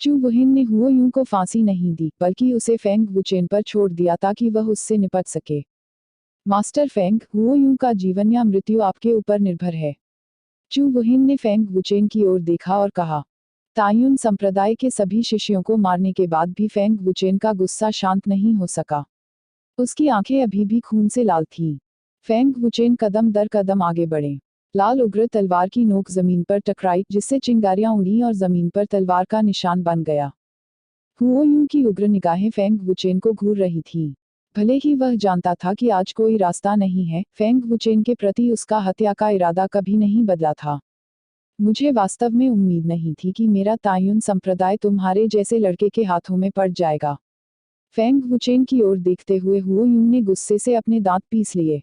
चू वुहिन ने हुओ यूं को फांसी नहीं दी बल्कि उसे फेंग वुचेन पर छोड़ दिया ताकि वह उससे निपट सके। मास्टर फेंग, हुओ यूं का जीवन या मृत्यु आपके ऊपर निर्भर है। चू वुहिन ने फेंग वुचेन की ओर देखा और कहा। तायुन संप्रदाय के सभी शिष्यों को मारने के बाद भी फेंग वुचेन का गुस्सा शांत नहीं हो सका। उसकी आंखें अभी भी खून से लाल थीं। फेंग वुचेन कदम दर कदम आगे बढ़े। लाल उग्र तलवार की नोक जमीन पर टकराई जिससे चिंगारियां उड़ी और जमीन पर तलवार का निशान बन गया। हुओ यूं की उग्र निगाहें फेंग वुचेन को घूर रही थीं। भले ही वह जानता था कि आज कोई रास्ता नहीं है, फेंग वुचेन के प्रति उसका हत्या का इरादा कभी नहीं बदला था। मुझे वास्तव में उम्मीद नहीं थी कि मेरा तायुन संप्रदाय तुम्हारे जैसे लड़के के हाथों में पड़ जाएगा। फेंग वुचेन की ओर देखते हुए हुओ यूं ने गुस्से से अपने दांत पीस लिए।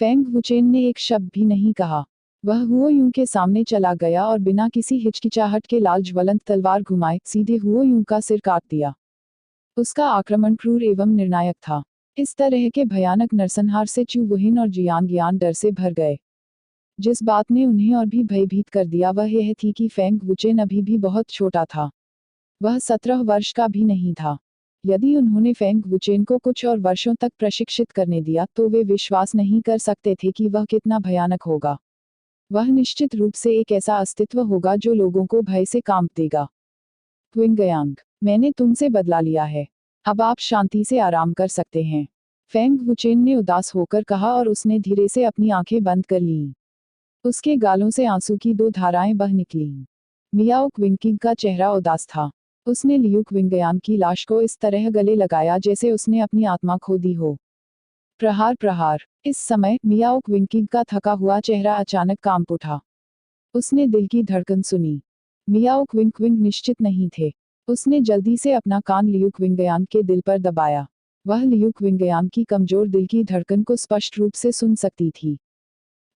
फेंग वुचेन ने एक शब्द भी नहीं कहा। वह हुओ यूं के सामने चला गया और बिना किसी हिचकिचाहट के लाल ज्वलंत तलवार घुमाए सीधे हुओ यूं का सिर काट दिया। उसका आक्रमण क्रूर एवं निर्णायक था। इस तरह के भयानक नरसंहार से चू वुहिन और जियांग यान डर से भर गए। जिस बात ने उन्हें और भी भयभीत कर दिया वह यह थी कि फेंग वुचेन अभी भी बहुत छोटा था। वह 17 वर्ष का भी नहीं था। यदि उन्होंने फेंग वुचेन को कुछ और वर्षों तक प्रशिक्षित करने दिया तो वे विश्वास नहीं कर सकते थे कि वह कितना भयानक होगा। वह निश्चित रूप से एक ऐसा अस्तित्व होगा जो लोगों को भय से कांप देगा। क्विंगयांग, मैंने तुमसे बदला लिया है। अब आप शांति से आराम कर सकते हैं। फेंग वुचेन ने उदास होकर कहा और उसने धीरे से अपनी आंखें बंद कर लीं। उसके गालों से आंसू की 2 धाराएं बह निकलीं। मियाओ क्विंकिंग का चेहरा उदास था। उसने लियू क्विंगयान की लाश को इस तरह गले लगाया जैसे उसने अपनी आत्मा खो दी हो। प्रहार प्रहार। इस समय मियाओ क्विंकिंग का थका हुआ चेहरा अचानक कांप उठा। उसने दिल की धड़कन सुनी। मियाओ क्विंग निश्चित नहीं थे। उसने जल्दी से अपना कान लियू क्विंगयान के दिल पर दबाया। वह लियू क्विंगयान की कमजोर दिल की धड़कन को स्पष्ट रूप से सुन सकती थी।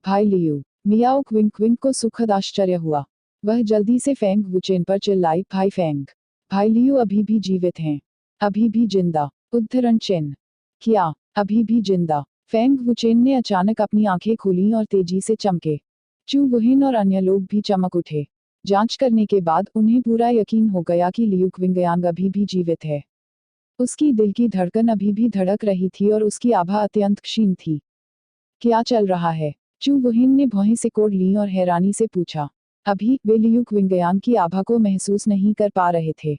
भाई लियू। मियाओ क्विंग को सुखद आश्चर्य हुआ। वह जल्दी से फेंग वुचेन पर चिल्लाई, भाई फेंग। भाई लियू अभी भी जीवित हैं। अभी भी जिंदा। उद्धरण चिन्ह। क्या, अभी भी जिंदा? फेंग वुचेन ने अचानक अपनी आंखें खोलीं और तेजी से चमके। चू वुहिन और अन्य लोग भी चमक उठे। जांच करने के बाद उन्हें पूरा यकीन हो गया कि लियू क्विंगयांग अभी भी जीवित है। उसकी दिल की धड़कन अभी भी धड़क रही थी और उसकी आभा अत्यंत क्षीण थी। क्या चल रहा है? चू वुहिन ने भौहें सिकोड़ लीं और हैरानी से पूछा। अभी वे लियू क्विंगयांग की आभा को महसूस नहीं कर पा रहे थे।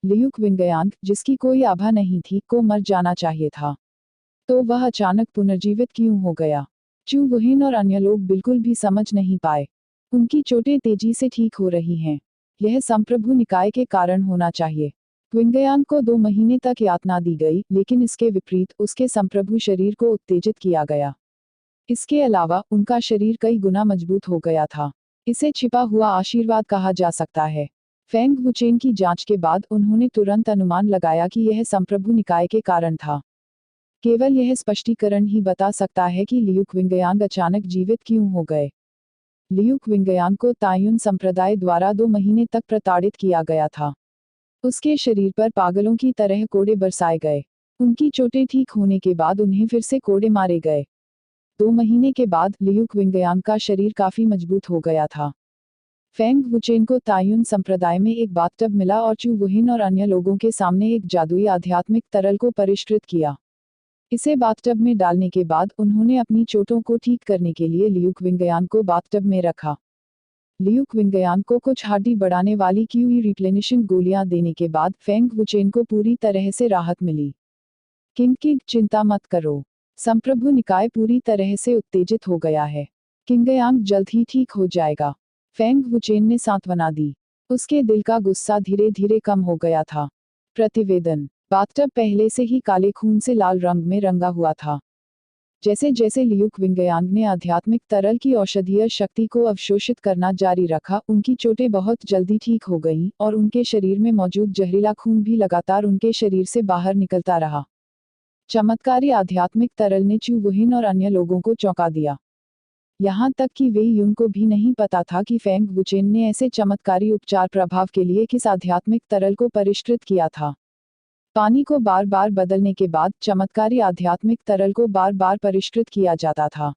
लियू क्विंगयांग, जिसकी कोई आभा नहीं थी, को मर जाना चाहिए था। तो वह अचानक पुनर्जीवित क्यों हो गया? चू वुहिन और अन्य लोग बिल्कुल भी समझ नहीं पाए। उनकी चोटें तेजी से ठीक हो रही हैं। यह संप्रभु निकाय के कारण होना चाहिए। क्विंगयांग को 2 महीने तक यातना दी गई, लेकिन इसके विपरीत उसके संप्रभु शरीर को उत्तेजित किया गया। इसके अलावा उनका शरीर कई गुना मजबूत हो गया था। इसे छिपा हुआ आशीर्वाद कहा जा सकता है। फेंग वुचेन की जांच के बाद उन्होंने तुरंत अनुमान लगाया कि यह संप्रभु निकाय के कारण था। केवल यह स्पष्टीकरण ही बता सकता है कि लियू क्विंगयांग अचानक जीवित क्यों हो गए। लियू क्विंगयांग को तायुन संप्रदाय द्वारा 2 महीने तक प्रताड़ित किया गया था। उसके शरीर पर पागलों की तरह कोड़े बरसाए गए। उनकी चोटें ठीक होने के बाद उन्हें फिर से कोड़े मारे गए। 2 महीने के बाद लियू क्विंगयांग का शरीर काफी मजबूत हो गया था। फेंग वुचेन को तायुन संप्रदाय में एक बाथटब मिला और चू वुहिन और अन्य लोगों के सामने एक जादुई आध्यात्मिक तरल को परिष्कृत किया। इसे बाथटब में डालने के बाद उन्होंने अपनी चोटों को ठीक करने के लिए लियू क्विंगयांग को बाथटब में रखा। लियू क्विंगयांग को कुछ हड्डी बढ़ाने वाली क्यूई रिप्लेनिशिंग गोलियां देने के बाद फेंग वुचेन को पूरी तरह से राहत मिली। किंग चिंता मत करो, संप्रभु निकाय पूरी तरह से उत्तेजित हो गया है। किंगयांग जल्द ही ठीक हो जाएगा, फेंग वुचेन ने सांत्वना दी। उसके दिल का गुस्सा धीरे धीरे कम हो गया था। प्रतिवेदन: बाथटब पहले से ही काले खून से लाल रंग में रंगा हुआ था। जैसे जैसे लियू क्विंगयांग ने आध्यात्मिक तरल की औषधीय शक्ति को अवशोषित करना जारी रखा, उनकी चोटें बहुत जल्दी ठीक हो गईं और उनके शरीर में मौजूद जहरीला खून भी लगातार उनके शरीर से बाहर निकलता रहा। चमत्कारी आध्यात्मिक तरल ने चू वुहिन और अन्य लोगों को चौंका दिया। यहाँ तक कि वे यून को भी नहीं पता था कि फेंग वुचेन ने ऐसे चमत्कारी उपचार प्रभाव के लिए किस आध्यात्मिक तरल को परिष्कृत किया था। पानी को बार बार बदलने के बाद चमत्कारी आध्यात्मिक तरल को बार बार परिष्कृत किया जाता था।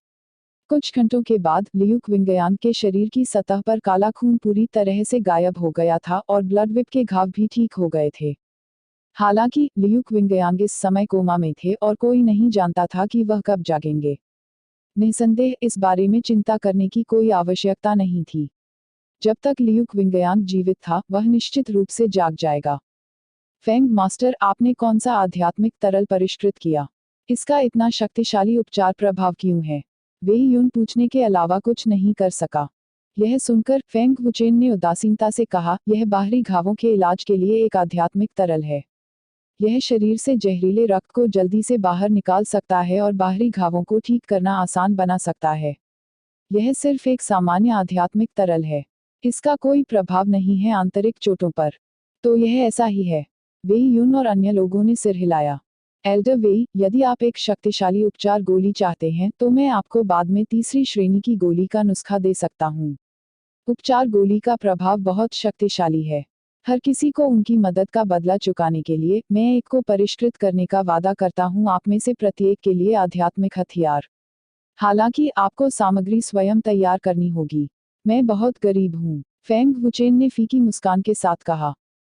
कुछ घंटों के बाद लियू क्विंगयांग के शरीर की सतह पर काला खून पूरी तरह से गायब हो गया था और ब्लड विप के घाव भी ठीक हो गए थे। हालांकि लियू क्विंगयांग इस समय कोमा में थे और कोई नहीं जानता था कि वह कब जागेंगे। निसंदेह इस बारे में चिंता करने की कोई आवश्यकता नहीं थी। जब तक लियू क्विंगयांग जीवित था, वह निश्चित रूप से जाग जाएगा। फेंग मास्टर, आपने कौन सा आध्यात्मिक तरल परिष्कृत किया? इसका इतना शक्तिशाली उपचार प्रभाव क्यों है? वे यून पूछने के अलावा कुछ नहीं कर सका। यह सुनकर फेंग वुचेन ने उदासीनता से कहा, यह बाहरी घावों के इलाज के लिए एक आध्यात्मिक तरल है। यह शरीर से जहरीले रक्त को जल्दी से बाहर निकाल सकता है और बाहरी घावों को ठीक करना आसान बना सकता है। यह सिर्फ एक सामान्य आध्यात्मिक तरल है। इसका कोई प्रभाव नहीं है आंतरिक चोटों पर। तो यह ऐसा ही है। वे यून और अन्य लोगों ने सिर हिलाया। एल्डर वेई, यदि आप एक शक्तिशाली उपचार गोली चाहते हैं तो मैं आपको बाद में तीसरी श्रेणी की गोली का नुस्खा दे सकता हूँ। उपचार गोली का प्रभाव बहुत शक्तिशाली है। हर किसी को उनकी मदद का बदला चुकाने के लिए मैं एक को परिष्कृत करने का वादा करता हूँ, आप में से प्रत्येक के लिए आध्यात्मिक हथियार। हालांकि आपको सामग्री स्वयं तैयार करनी होगी। मैं बहुत गरीब हूँ, फेंग वुचेन ने फीकी मुस्कान के साथ कहा।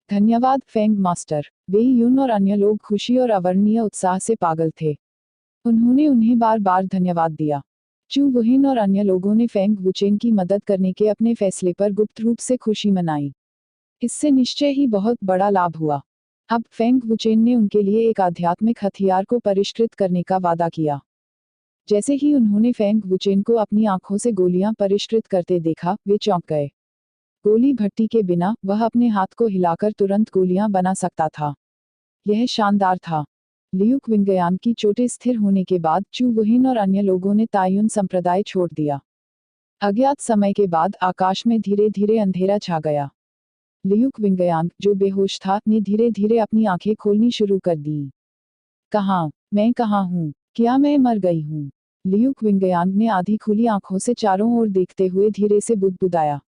धन्यवाद फेंग मास्टर। वे यून और अन्य लोग खुशी और अवर्णनीय उत्साह से पागल थे। उन्होंने उन्हें बार बार धन्यवाद दिया। चू वुहिन और अन्य लोगों ने फेंग वुचेन की मदद करने के अपने फैसले पर गुप्त रूप से खुशी मनाई। इससे निश्चय ही बहुत बड़ा लाभ हुआ। अब फेंग वुचेन ने उनके लिए एक आध्यात्मिक हथियार को परिष्कृत करने का वादा किया। जैसे ही उन्होंने फेंग वुचेन को अपनी आंखों से गोलियां परिष्कृत करते देखा, वे चौंक गए। गोली भट्टी के बिना वह अपने हाथ को हिलाकर तुरंत गोलियां बना सकता था। यह शानदार था। लियू क्विंगयांग की चोटें स्थिर होने के बाद चू वुहिन और अन्य लोगों ने तायुन संप्रदाय छोड़ दिया। अज्ञात समय के बाद आकाश में धीरे धीरे अंधेरा छा गया। लियू क्विंगयांग, जो बेहोश था, ने धीरे धीरे अपनी आंखें खोलनी शुरू कर दी। मैं कहाँ हूँ? क्या मैं मर गई हूँ? लियू क्विंगयांग ने आधी खुली आंखों से चारों ओर देखते हुए धीरे से बुदबुदाया।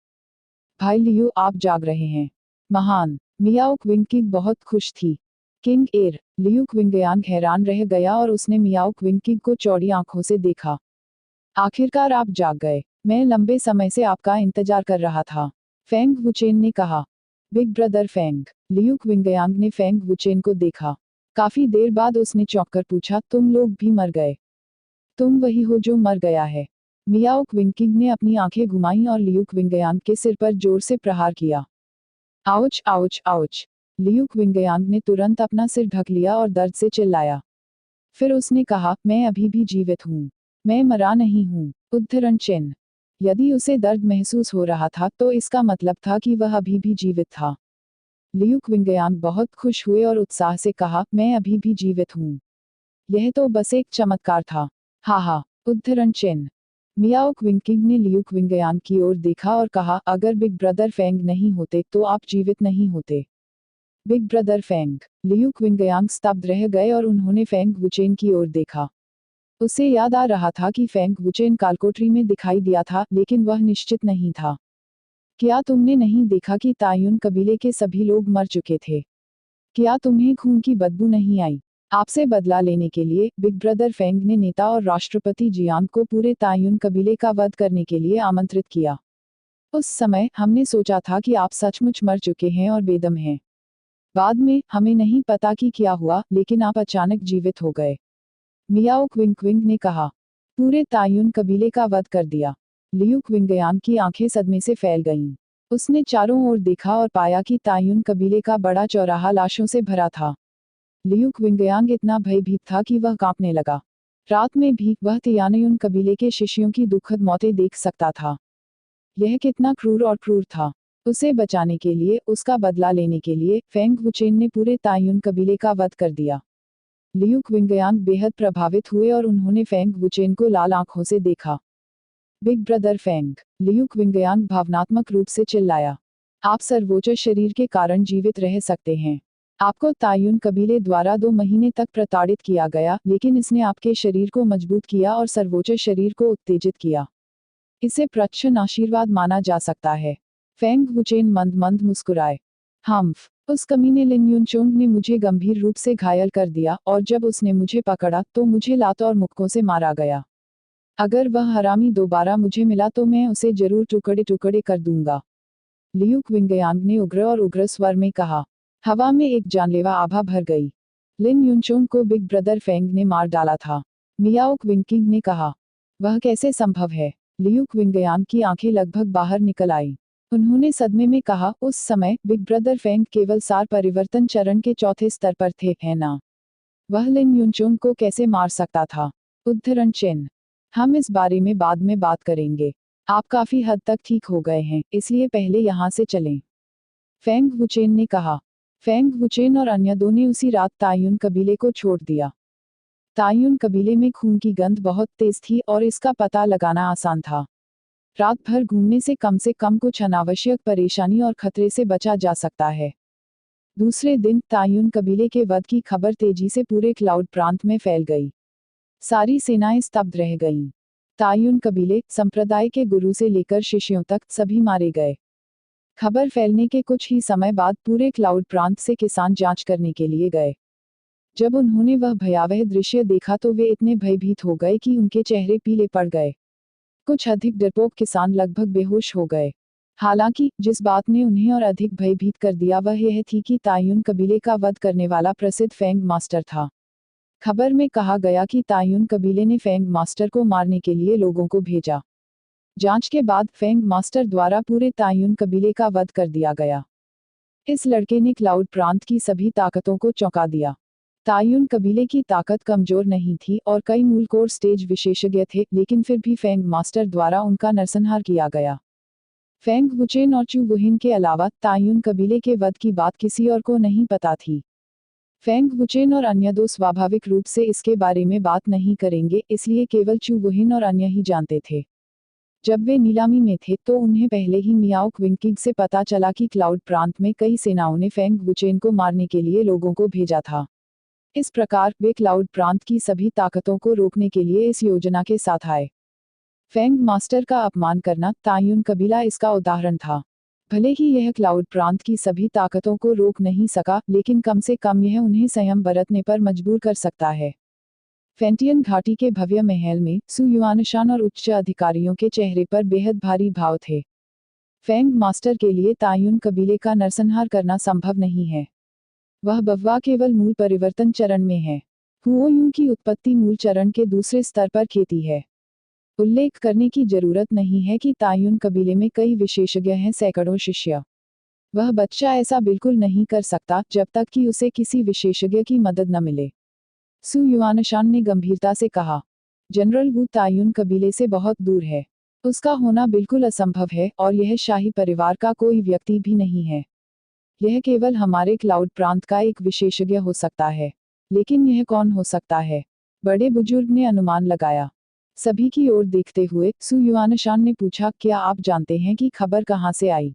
भाई लियू, आप जाग रहे हैं। महान। मियाओ क्विंगकिंग बहुत खुश थी। किंग एर। लियू क्विंगयांग हैरान रह गया और उसने मियाओ क्विंगकिंग को चौड़ी आंखों से देखा। आखिरकार आप जाग गए। मैं लंबे समय से आपका इंतजार कर रहा था, फेंग वुचेन ने कहा। Big brother Feng. लियू क्विंगयांग ने फेंग वुचेन को देखा। काफी देर बाद उसने चौंककर पूछा, तुम लोग भी मर गए? तुम वही हो जो मर गया है? मियाओ क्विंगकिंग ने अपनी आंखें घुमाईं और लियू क्विंगयांग के सिर पर जोर से प्रहार किया। Ouch ouch ouch. लियू क्विंगयांग ने तुरंत अपना सिर ढक लिया और दर्द से चिल्लाया। फिर उसने कहा, मैं अभी भी जीवित हूँ। मैं मरा नहीं हूँ। उद्धरण चिन्ह। यदि उसे दर्द महसूस हो रहा था तो इसका मतलब था कि वह अभी भी जीवित था। लियू क्विंगयांग बहुत खुश हुए और उत्साह से कहा, मैं अभी भी जीवित हूँ। यह तो बस एक चमत्कार था। हा। उद्धरण चिन्ह। मियाओ क्विंगकिंग ने लियू क्विंगयांग की ओर देखा और कहा, अगर बिग ब्रदर फेंग नहीं होते तो आप जीवित नहीं होते। Big brother Feng. लियू क्विंगयांग स्तब्ध रह गए और उन्होंने फेंग वुचेन की ओर देखा। उसे याद आ रहा था कि फेंग वुचेन कालकोठरी में दिखाई दिया था, लेकिन वह निश्चित नहीं था। क्या तुमने नहीं देखा कि तायुन कबीले के सभी लोग मर चुके थे? क्या तुम्हें खून की बदबू नहीं आई? आपसे बदला लेने के लिए बिग ब्रदर फेंग ने नेता और राष्ट्रपति जियांग को पूरे तायुन कबीले का वध करने के लिए आमंत्रित किया। उस समय हमने सोचा था कि आप सचमुच मर चुके हैं और बेदम हैं। बाद में हमें नहीं पता कि क्या हुआ, लेकिन आप अचानक जीवित हो गए। मियाओ क्विंग ने कहा। पूरे तायुन कबीले का वध कर दिया। लियू क्विंगयांग की आंखें सदमे से फैल गईं। उसने चारों ओर देखा और पाया कि तायुन कबीले का बड़ा चौराहा लाशों से भरा था। लियू क्विंगयांग इतना भयभीत था कि वह कांपने लगा। रात में भी वह तियानयुन कबीले के शिष्यों की दुखद मौतें देख सकता था। यह कितना क्रूर और क्रूर था। उसे बचाने के लिए, उसका बदला लेने के लिए, फेंग वुचेन ने पूरे तायुन कबीले का वध कर दिया। लियू क्विंगयांग बेहद प्रभावित हुए और उन्होंने फेंग वुचेन को लाल आंखों से देखा। बिग ब्रदर फेंग, लियू क्विंगयांग भावनात्मक रूप से चिल्लाया। आप सर्वोच्च शरीर के कारण जीवित रह सकते हैं। आपको तायुन कबीले द्वारा 2 महीने तक प्रताड़ित किया गया, लेकिन इसने आपके शरीर को मजबूत किया और सर्वोच्च शरीर को उत्तेजित किया। इसे प्रच्छन्न आशीर्वाद माना जा सकता है। फेंग वुचेन मंद मंद मुस्कुराए। हम्फ, उस कमीने लिन युनचोंग ने मुझे गंभीर रूप से घायल कर दिया, और जब उसने मुझे पकड़ा तो मुझे लात और मुक्कों से मारा गया। अगर वह हरामी दोबारा मुझे मिला तो मैं उसे जरूर टुकड़े टुकड़े कर दूंगा। लियू क्विंगयांग ने उग्र और उग्र स्वर में कहा। हवा में एक जानलेवा आभा भर गई। लिन युनचोंग को बिग ब्रदर फेंग ने मार डाला था। मियाओ क्विंकिंग ने कहा। वह कैसे संभव है? लियू क्विंगयांग की आंखें लगभग बाहर निकल आई। उन्होंने सदमे में कहा, उस समय बिग ब्रदर फेंग केवल सार परिवर्तन चरण के चौथे स्तर पर थे, है ना? वह लिन युनचोंग को कैसे मार सकता था? उद्धरण चिन्ह। हम इस बारे में बाद में बात करेंगे। आप काफी हद तक ठीक हो गए हैं, इसलिए पहले यहाँ से चलें। फेंग वुचेन ने कहा। फेंग वुचेन और अन्य दो ने उसी रात तायुन कबीले को छोड़ दिया। तायुन कबीले में खून की गंध बहुत तेज थी और इसका पता लगाना आसान था। रात भर घूमने से कम कुछ अनावश्यक परेशानी और खतरे से बचा जा सकता है। दूसरे दिन तायुन कबीले के वध की खबर तेजी से पूरे क्लाउड प्रांत में फैल गई। सारी सेनाएं स्तब्ध रह गईं। तायुन कबीले, संप्रदाय के गुरु से लेकर शिष्यों तक, सभी मारे गए। खबर फैलने के कुछ ही समय बाद पूरे क्लाउड प्रांत से किसान जांच करने के लिए गए। जब उन्होंने वह भयावह दृश्य देखा तो वे इतने भयभीत हो गए कि उनके चेहरे पीले पड़ गए। कुछ अधिक डरपोक किसान लगभग बेहोश हो गए। हालांकि जिस बात ने उन्हें और अधिक भयभीत कर दिया वह यह थी कि तायुन कबीले का वध करने वाला प्रसिद्ध फेंग मास्टर था। खबर में कहा गया कि तायुन कबीले ने फेंग मास्टर को मारने के लिए लोगों को भेजा। जांच के बाद फेंग मास्टर द्वारा पूरे तायुन कबीले का वध कर दिया गया। इस लड़के ने क्लाउड प्रांत की सभी ताकतों को चौंका दिया। तायुन कबीले की ताकत कमजोर नहीं थी और कई मूल कोर स्टेज विशेषज्ञ थे, लेकिन फिर भी फेंग मास्टर द्वारा उनका नरसंहार किया गया। फेंग वुचेन और चू वुहिन के अलावा तायुन कबीले के वध की बात किसी और को नहीं पता थी। फेंग वुचेन और अन्य दो स्वाभाविक रूप से इसके बारे में बात नहीं करेंगे, इसलिए केवल चू वुहिन और अन्य ही जानते थे। जब वे नीलामी में थे तो उन्हें पहले ही मियाओ क्विंकिंग से पता चला कि क्लाउड प्रांत में कई सेनाओं ने फेंग वुचेन को मारने के लिए लोगों को भेजा था। इस प्रकार वे क्लाउड प्रांत की सभी ताकतों को रोकने के लिए इस योजना के साथ आए। फेंग मास्टर का अपमान करना, तायुन कबीला इसका उदाहरण था। भले ही यह क्लाउड प्रांत की सभी ताकतों को रोक नहीं सका, लेकिन कम से कम यह उन्हें संयम बरतने पर मजबूर कर सकता है। फेंटियन घाटी के भव्य महल में सु युआनशान और उच्च अधिकारियों के चेहरे पर बेहद भारी भाव थे। फेंग मास्टर के लिए तायुन कबीले का नरसंहार करना संभव नहीं है। वह बव्वा केवल मूल परिवर्तन चरण में है। हुओयुं की उत्पत्ति मूल चरण के दूसरे स्तर पर खेती है। उल्लेख करने की जरूरत नहीं है कि तायुन कबीले में कई विशेषज्ञ हैं, सैकड़ों शिष्य। वह बच्चा ऐसा बिल्कुल नहीं कर सकता जब तक कि उसे किसी विशेषज्ञ की मदद न मिले। सु युआनशान ने गंभीरता से कहा। जनरल वू तायुन कबीले से बहुत दूर है। उसका होना बिल्कुल असंभव है और यह शाही परिवार का कोई व्यक्ति भी नहीं है। यह केवल हमारे क्लाउड प्रांत का एक विशेषज्ञ हो सकता है। लेकिन यह कौन हो सकता है? बड़े बुजुर्ग ने अनुमान लगाया। सभी की ओर देखते हुए सु युआनशान ने पूछा, क्या आप जानते हैं कि खबर कहाँ से आई?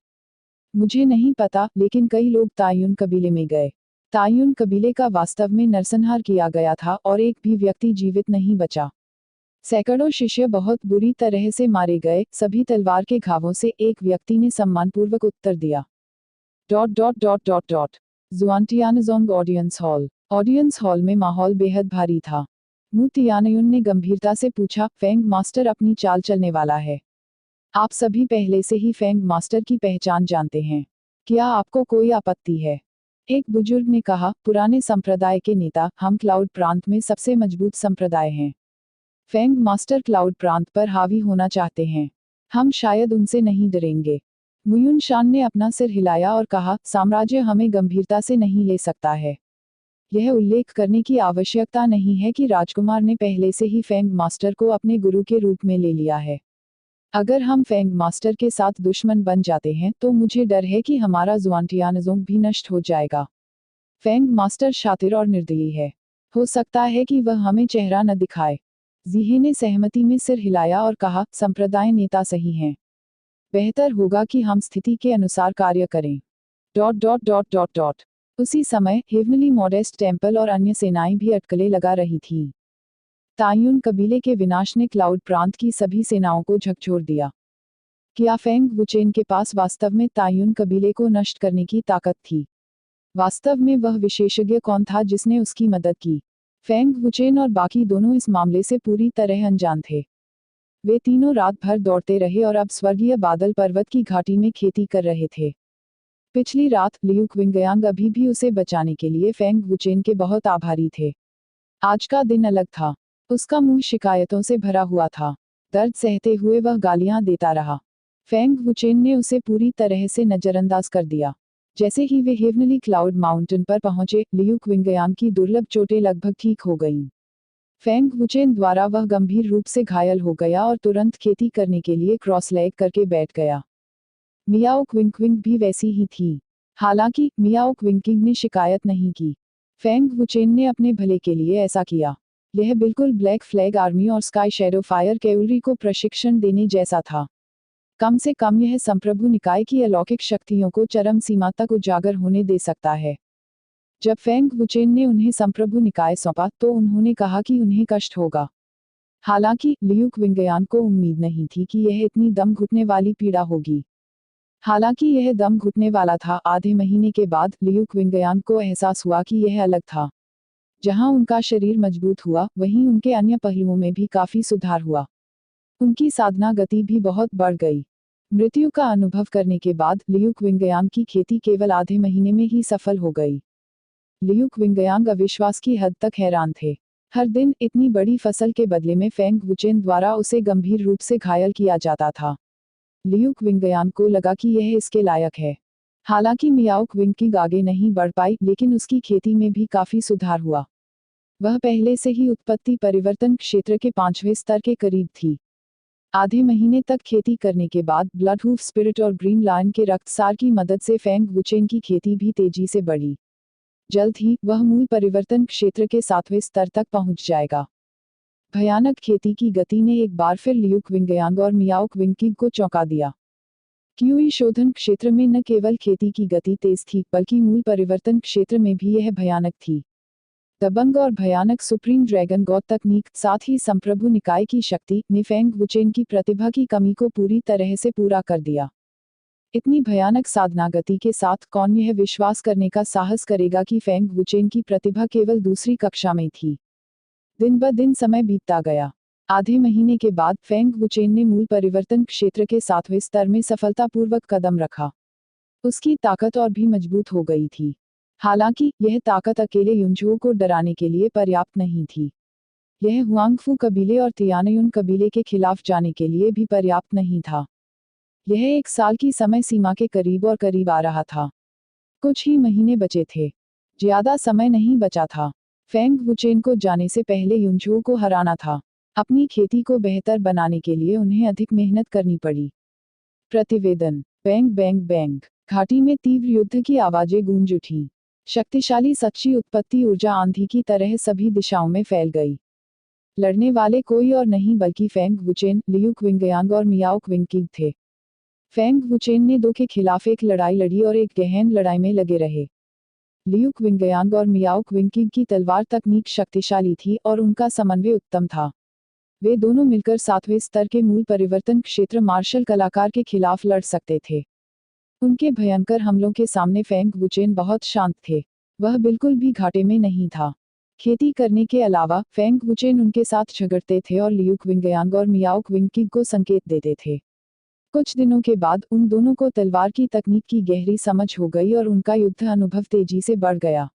मुझे नहीं पता, लेकिन कई लोग तायुन कबीले में गए। तायुन कबीले का वास्तव में नरसंहार किया गया था और एक भी व्यक्ति जीवित नहीं बचा। सैकड़ों शिष्य बहुत बुरी तरह से मारे गए, सभी तलवार के घावों से, एक व्यक्ति ने सम्मानपूर्वक उत्तर दिया। ज़ुआनटियानज़ोंग ऑडियंस हॉल में माहौल बेहद भारी था। मू तियानयुन ने गंभीरता से पूछा, फेंग मास्टर अपनी चाल चलने वाला है। आप सभी पहले से ही फेंग मास्टर की पहचान जानते हैं। क्या आपको कोई आपत्ति है? एक बुजुर्ग ने कहा, पुराने संप्रदाय के नेता, हम क्लाउड प्रांत में सबसे मजबूत संप्रदाय हैं। फेंग मास्टर क्लाउड प्रांत पर हावी होना चाहते हैं। हम शायद उनसे नहीं डरेंगे। मुयुन शान ने अपना सिर हिलाया और कहा, साम्राज्य हमें गंभीरता से नहीं ले सकता है। यह उल्लेख करने की आवश्यकता नहीं है कि राजकुमार ने पहले से ही फेंग मास्टर को अपने गुरु के रूप में ले लिया है। अगर हम फेंग मास्टर के साथ दुश्मन बन जाते हैं तो मुझे डर है कि हमारा ज़ुआनटियानज़ोंग भी नष्ट हो जाएगा। फेंग मास्टर शातिर और निर्दयी है। हो सकता है कि वह हमें चेहरा न दिखाए। जीहे ने सहमति में सिर हिलाया और कहा, संप्रदाय नेता सही हैं। बेहतर होगा कि हम स्थिति के अनुसार कार्य करें। उसी समय हेवनली मॉडेस्ट टेम्पल और अन्य सेनाएं भी अटकलें लगा रही थीं। तायुन कबीले के विनाश ने क्लाउड प्रांत की सभी सेनाओं को झकझोर दिया। क्या फेंग वुचेन के पास वास्तव में तायुन कबीले को नष्ट करने की ताकत थी? वास्तव में वह विशेषज्ञ कौन था जिसने उसकी मदद की? फेंग वुचेन और बाकी दोनों इस मामले से पूरी तरह अनजान थे। वे तीनों रात भर दौड़ते रहे और अब स्वर्गीय बादल पर्वत की घाटी में खेती कर रहे थे। पिछली रात लियू क्विंगयांग अभी भी उसे बचाने के लिए फेंग वुचेन के बहुत आभारी थे। आज का दिन अलग था। उसका मुंह शिकायतों से भरा हुआ था। दर्द सहते हुए वह गालियां देता रहा। फेंग वुचेन ने उसे पूरी तरह से नजरअंदाज कर दिया। जैसे ही वे हेवनली क्लाउड माउंटेन पर पहुंचे, लियू क्विंगयांग की दुर्लभ चोटें लगभग ठीक हो गईं। फेंग वुचेन द्वारा वह गंभीर रूप से घायल हो गया और तुरंत खेती करने के लिए क्रॉस लेग करके बैठ गया। मियाओ क्विंग भी वैसी ही थी। हालांकि मियाओ क्विंग ने शिकायत नहीं की। फेंग वुचेन ने अपने भले के लिए ऐसा किया। यह बिल्कुल ब्लैक फ्लैग आर्मी और स्काई शैडो फायर कैवलरी को प्रशिक्षण देने जैसा था। कम से कम यह संप्रभु निकाय की अलौकिक शक्तियों को चरम सीमा तक उजागर होने दे सकता है। जब फेंग वुचेन ने उन्हें संप्रभु निकाय सौंपा तो उन्होंने कहा कि उन्हें कष्ट होगा। हालांकि लियू क्विंगयांग को उम्मीद नहीं थी कि यह इतनी दम घुटने वाली पीड़ा होगी। हालांकि यह दम घुटने वाला था। आधे महीने के बाद लियू क्विंगयांग को एहसास हुआ कि यह अलग था। जहां उनका शरीर मजबूत हुआ, वहीं उनके अन्य पहलुओं में भी काफी सुधार हुआ। उनकी साधना गति भी बहुत बढ़ गई। मृत्यु का अनुभव करने के बाद लियू क्विंगयांग की खेती केवल आधे महीने में ही सफल हो गई। लियू क्विंगयांग अविश्वास की हद तक हैरान थे। हर दिन इतनी बड़ी फसल के बदले में फेंग वुचेन द्वारा उसे गंभीर रूप से घायल किया जाता था। लियू क्विंगयांग को लगा कि यह इसके लायक है। हालांकि मियाओ क्विंग आगे नहीं बढ़ पाई, लेकिन उसकी खेती में भी काफी सुधार हुआ। वह पहले से ही उत्पत्ति परिवर्तन क्षेत्र के 5वें स्तर के करीब थी। आधे महीने तक खेती करने के बाद ब्लडहूफ स्पिरिट और ग्रीन लायन के रक्तसार की मदद से फेंग वुचेन की खेती भी तेजी से बढ़ी। जल्द ही वह मूल परिवर्तन क्षेत्र के 7वें स्तर तक पहुंच जाएगा। भयानक खेती की गति ने एक बार फिर लियू क्विंगयांग और मियाओ क्विंग को चौंका दिया। क्यूई शोधन क्षेत्र में न केवल खेती की गति तेज थी, बल्कि मूल परिवर्तन क्षेत्र में भी यह भयानक थी। दबंग और भयानक सुप्रीम ड्रैगन गॉड तकनीक, साथ ही संप्रभु निकाय की शक्ति ने फेंग वुचेन की प्रतिभा की कमी को पूरी तरह से पूरा कर दिया। इतनी भयानक साधना गति के साथ कौन यह विश्वास करने का साहस करेगा कि फेंग वुचेन की प्रतिभा केवल दूसरी कक्षा में थी। दिन ब दिन समय बीतता गया। आधे महीने के बाद फेंग वुचेन ने मूल परिवर्तन क्षेत्र के 7वें स्तर में सफलतापूर्वक कदम रखा। उसकी ताकत और भी मजबूत हो गई थी। हालांकि यह ताकत अकेले युनझुओ को डराने के लिए पर्याप्त नहीं थी। यह हुआंगफू कबीले और तियानयुन कबीले के खिलाफ जाने के लिए भी पर्याप्त नहीं था। यह 1 साल की समय सीमा के करीब और करीब आ रहा था। कुछ ही महीने बचे थे। ज्यादा समय नहीं बचा था। फेंग वुचेन को जाने से पहले युनझुओ को हराना था। अपनी खेती को बेहतर बनाने के लिए उन्हें अधिक मेहनत करनी पड़ी। प्रतिवेदन। Bang bang bang. घाटी में तीव्र युद्ध की आवाजें गूंज उठीं। शक्तिशाली सच्ची उत्पत्ति ऊर्जा आंधी की तरह सभी दिशाओं में फैल गई। लड़ने वाले कोई और नहीं बल्कि फेंग वुचेन, लियू क्विंगयांग और मियाओ क्विंग थे। फेंग वुचेन ने 2 के खिलाफ एक लड़ाई लड़ी और एक गहन लड़ाई में लगे रहे। लियू क्विंगयांग और मियाओ क्विंग की तलवार तकनीक शक्तिशाली थी और उनका समन्वय उत्तम था। वे दोनों मिलकर 7वें स्तर के मूल परिवर्तन क्षेत्र मार्शल कलाकार के खिलाफ लड़ सकते थे। उनके भयंकर हमलों के सामने फेंग वुचेन बहुत शांत थे। वह बिल्कुल भी घाटे में नहीं था। खेती करने के अलावा फेंग वुचेन उनके साथ झगड़ते थे और लियू क्विंगयांग और मियाओ क्विंगकिग को संकेत देते थे। कुछ दिनों के बाद उन दोनों को तलवार की तकनीक की गहरी समझ हो गई और उनका युद्ध अनुभव तेजी से बढ़ गया।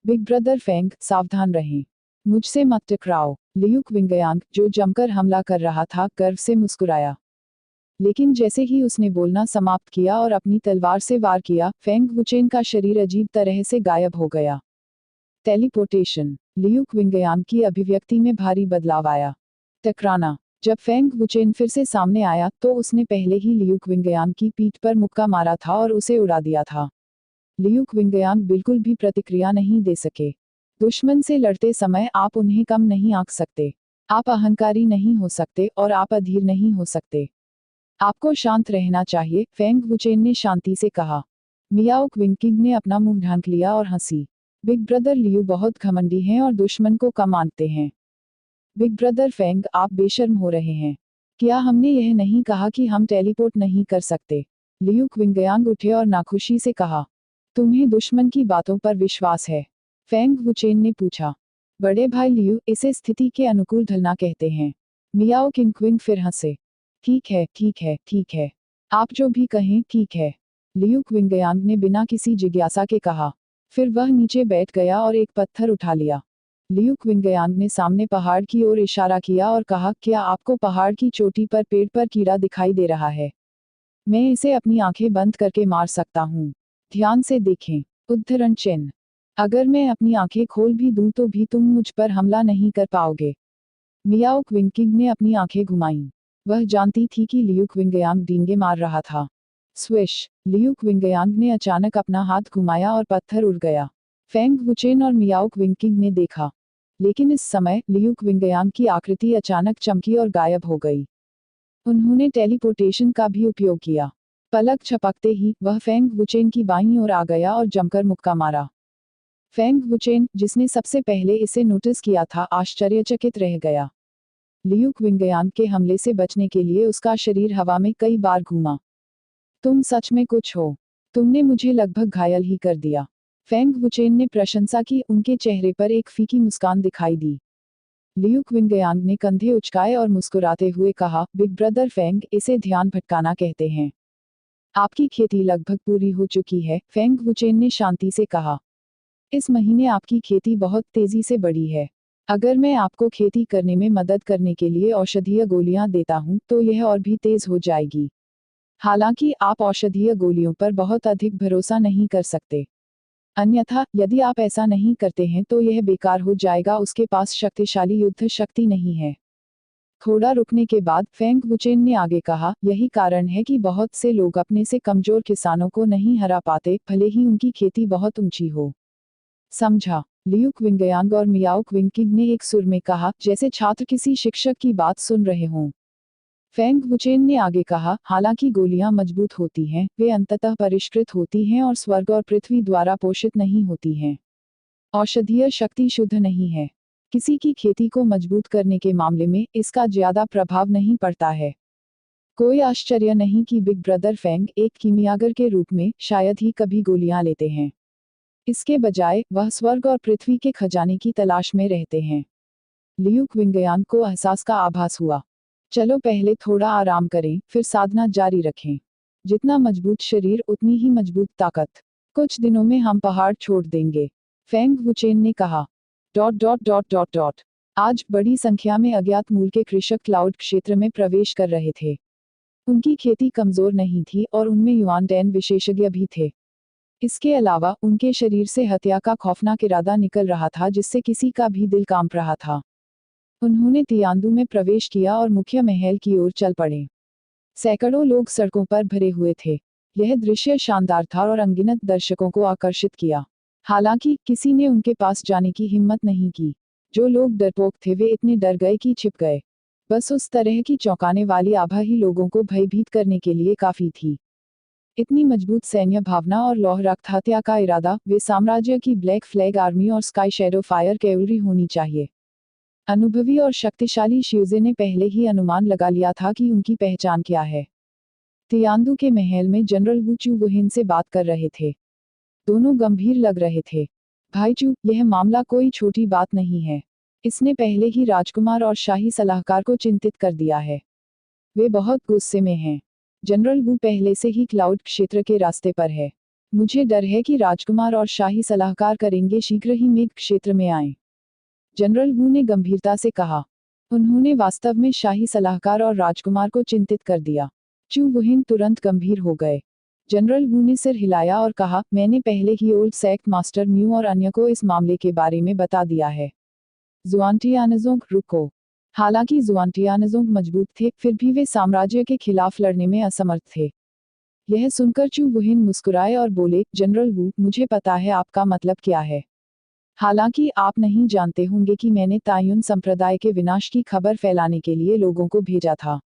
बिग ब्रदर फेंग, सावधान रहें। मुझसे मत टकराओ। लियू क्विंगयांग, जो जमकर हमला कर रहा था, गर्व से मुस्कुराया। लेकिन जैसे ही उसने बोलना समाप्त किया और अपनी तलवार से वार किया, फेंग वुचेन का शरीर अजीब तरह से गायब हो गया। टेलीपोर्टेशन। लियू क्विंगयांग की अभिव्यक्ति में भारी बदलाव आया। टकराना। जब फेंग वुचेन फिर से सामने आया तो उसने पहले ही लियू क्विंगयांग की पीठ पर मुक्का मारा था और उसे उड़ा दिया था। लियू क्विंगयांग बिल्कुल भी प्रतिक्रिया नहीं दे सके। दुश्मन से लड़ते समय आप उन्हें कम नहीं आंक सकते। आप अहंकारी नहीं हो सकते और आप अधीर नहीं हो सकते। आपको शांत रहना चाहिए, फेंग वुचेन ने शांति से कहा। मियाओ क्विंगकिग ने अपना मुंह ढांक लिया और हंसी। बिग ब्रदर लियू बहुत घमंडी हैं और दुश्मन को कम आंकते हैं। बिग ब्रदर फेंग, आप बेशर्म हो रहे हैं। क्या हमने यह नहीं कहा कि हम टेलीपोर्ट नहीं कर सकते? लियू क्विंगयांग उठे और नाखुशी से कहा। तुम्हें दुश्मन की बातों पर विश्वास है? फेंग वुचेन ने पूछा। बड़े भाई लियू, इसे स्थिति के अनुकूल ढलना कहते हैं। मियाओ किंगक्विंग फिर हंसे। ठीक है, ठीक है, ठीक है। आप जो भी कहें, ठीक है। लियू क्विंगयांग ने बिना किसी जिज्ञासा के कहा। फिर वह नीचे बैठ गया और एक पत्थर उठा लिया। लियू क्विंगयांग ने सामने पहाड़ की ओर इशारा किया और कहा, क्या आपको पहाड़ की चोटी पर पेड़ पर कीड़ा दिखाई दे रहा है? मैं इसे अपनी आंखें बंद करके मार सकता हूँ। ध्यान से देखें। उद्धरण चिन्ह। अगर मैं अपनी आंखें खोल भी दूं तो भी तुम मुझ पर हमला नहीं कर पाओगे। मियाओ क्विंगकिग ने अपनी आंखें घुमाईं। वह जानती थी कि लियू क्विंगयांग डींगे मार रहा था। स्विश। लियू क्विंगयांग ने अचानक अपना हाथ घुमाया और पत्थर उड़ गया। फेंग वुचेन और मियाओ क्विंगकिग ने देखा। लेकिन इस समय लियू क्विंगयांग की आकृति अचानक चमकी और गायब हो गई। उन्होंने टेलीपोर्टेशन का भी उपयोग किया। पलक झपकते ही वह फेंग वुचेन की बाईं ओर आ गया और जमकर मुक्का मारा। फेंग वुचेन, जिसने सबसे पहले इसे नोटिस किया था, आश्चर्यचकित रह गया। लियू क्विंगयांग के हमले से बचने के लिए उसका शरीर हवा में कई बार घूमा। तुम सच में कुछ हो। तुमने मुझे लगभग घायल ही कर दिया। फेंग वुचेन ने प्रशंसा की। उनके चेहरे पर एक फीकी मुस्कान दिखाई दी। लियू क्विंगयांग ने कंधे उचकाए और मुस्कुराते हुए कहा, बिग ब्रदर फेंग, इसे ध्यान भटकाना कहते हैं। आपकी खेती लगभग पूरी हो चुकी है, फेंग वुचेन ने शांति से कहा। इस महीने आपकी खेती बहुत तेजी से बढ़ी है। अगर मैं आपको खेती करने में मदद करने के लिए औषधीय गोलियां देता हूं तो यह और भी तेज हो जाएगी। हालांकि आप औषधीय गोलियों पर बहुत अधिक भरोसा नहीं कर सकते। अन्यथा, यदि आप ऐसा नहीं करते हैं तो यह बेकार हो जाएगा। उसके पास शक्तिशाली युद्ध शक्ति नहीं है। थोड़ा रुकने के बाद फेंग वुचेन ने आगे कहा, यही कारण है कि बहुत से लोग अपने से कमजोर किसानों को नहीं हरा पाते, भले ही उनकी खेती बहुत ऊंची हो। समझा? लियू क्विंगयांग और मियाओ क्विंगकिग ने एक सुर में कहा, जैसे छात्र किसी शिक्षक की बात सुन रहे हों। फेंग वुचेन ने आगे कहा, हालांकि गोलियां मजबूत होती हैं, वे अंततः परिष्कृत होती हैं और स्वर्ग और पृथ्वी द्वारा पोषित नहीं होती हैं। औषधीय शक्ति शुद्ध नहीं है। किसी की खेती को मजबूत करने के मामले में इसका ज्यादा प्रभाव नहीं पड़ता है। कोई आश्चर्य नहीं कि बिग ब्रदर फेंग एक कीमियागर के रूप में शायद ही कभी गोलियां लेते हैं। इसके बजाय वह स्वर्ग और पृथ्वी के खजाने की तलाश में रहते हैं। लियू क्विंगयांग को एहसास का आभास हुआ। चलो पहले थोड़ा आराम करें, फिर साधना जारी रखें। जितना मजबूत शरीर उतनी ही मजबूत ताकत। कुछ दिनों में हम पहाड़ छोड़ देंगे, फेंग वुचेन ने कहा। Dot dot dot dot dot. आज बड़ी संख्या में अज्ञात मूल के कृषक क्लाउड क्षेत्र में प्रवेश कर रहे थे। उनकी खेती कमजोर नहीं थी और उनमें युआन डैन विशेषज्ञ भी थे। इसके अलावा उनके शरीर से हत्या का खौफनाक इरादा निकल रहा था, जिससे किसी का भी दिल कांप रहा था। उन्होंने तियांदू में प्रवेश किया और मुख्य महल की ओर चल पड़े। सैकड़ों लोग सड़कों पर भरे हुए थे। यह दृश्य शानदार था और अनगिनत दर्शकों को आकर्षित किया। हालांकि किसी ने उनके पास जाने की हिम्मत नहीं की। जो लोग डरपोक थे वे इतने डर गए कि छिप गए। बस उस तरह की चौंकाने वाली आभा ही लोगों को भयभीत करने के लिए काफी थी। इतनी मजबूत सैन्य भावना और लौह रक्त हत्या का इरादा, वे साम्राज्य की ब्लैक फ्लैग आर्मी और स्काई शैडो फायर कैवलरी होनी चाहिए। अनुभवी और शक्तिशाली शियुजे ने पहले ही अनुमान लगा लिया था कि उनकी पहचान क्या है। तियांदु के महल में जनरल वू चू वुहिन से बात कर रहे थे। दोनों गंभीर लग रहे थे। भाई चू, यह मामला कोई छोटी बात नहीं है। इसने पहले ही राजकुमार और शाही सलाहकार को चिंतित कर दिया है। वे बहुत गुस्से में हैं। जनरल वू पहले से ही क्लाउड क्षेत्र के रास्ते पर है। मुझे डर है कि राजकुमार और शाही सलाहकार करेंगे शीघ्र ही मेघ क्षेत्र में आए। जनरल वू ने गंभीरता से कहा। उन्होंने वास्तव में शाही सलाहकार और राजकुमार को चिंतित कर दिया। चू वुहिन तुरंत गंभीर हो गए। जनरल वू ने सिर हिलाया और कहा, मैंने पहले ही ओल्ड सेक्ट मास्टर म्यू और अन्य को इस मामले के बारे में बता दिया है। जुआनटियानजोंग, रुको। हालांकि जुआनटियानजोंग मजबूत थे, फिर भी वे साम्राज्य के खिलाफ लड़ने में असमर्थ थे। यह सुनकर चू वुहिन मुस्कुराए और बोले, जनरल वू, मुझे पता है आपका मतलब क्या है। हालांकि आप नहीं जानते होंगे कि मैंने तायुन संप्रदाय के विनाश की खबर फैलाने के लिए लोगों को भेजा था।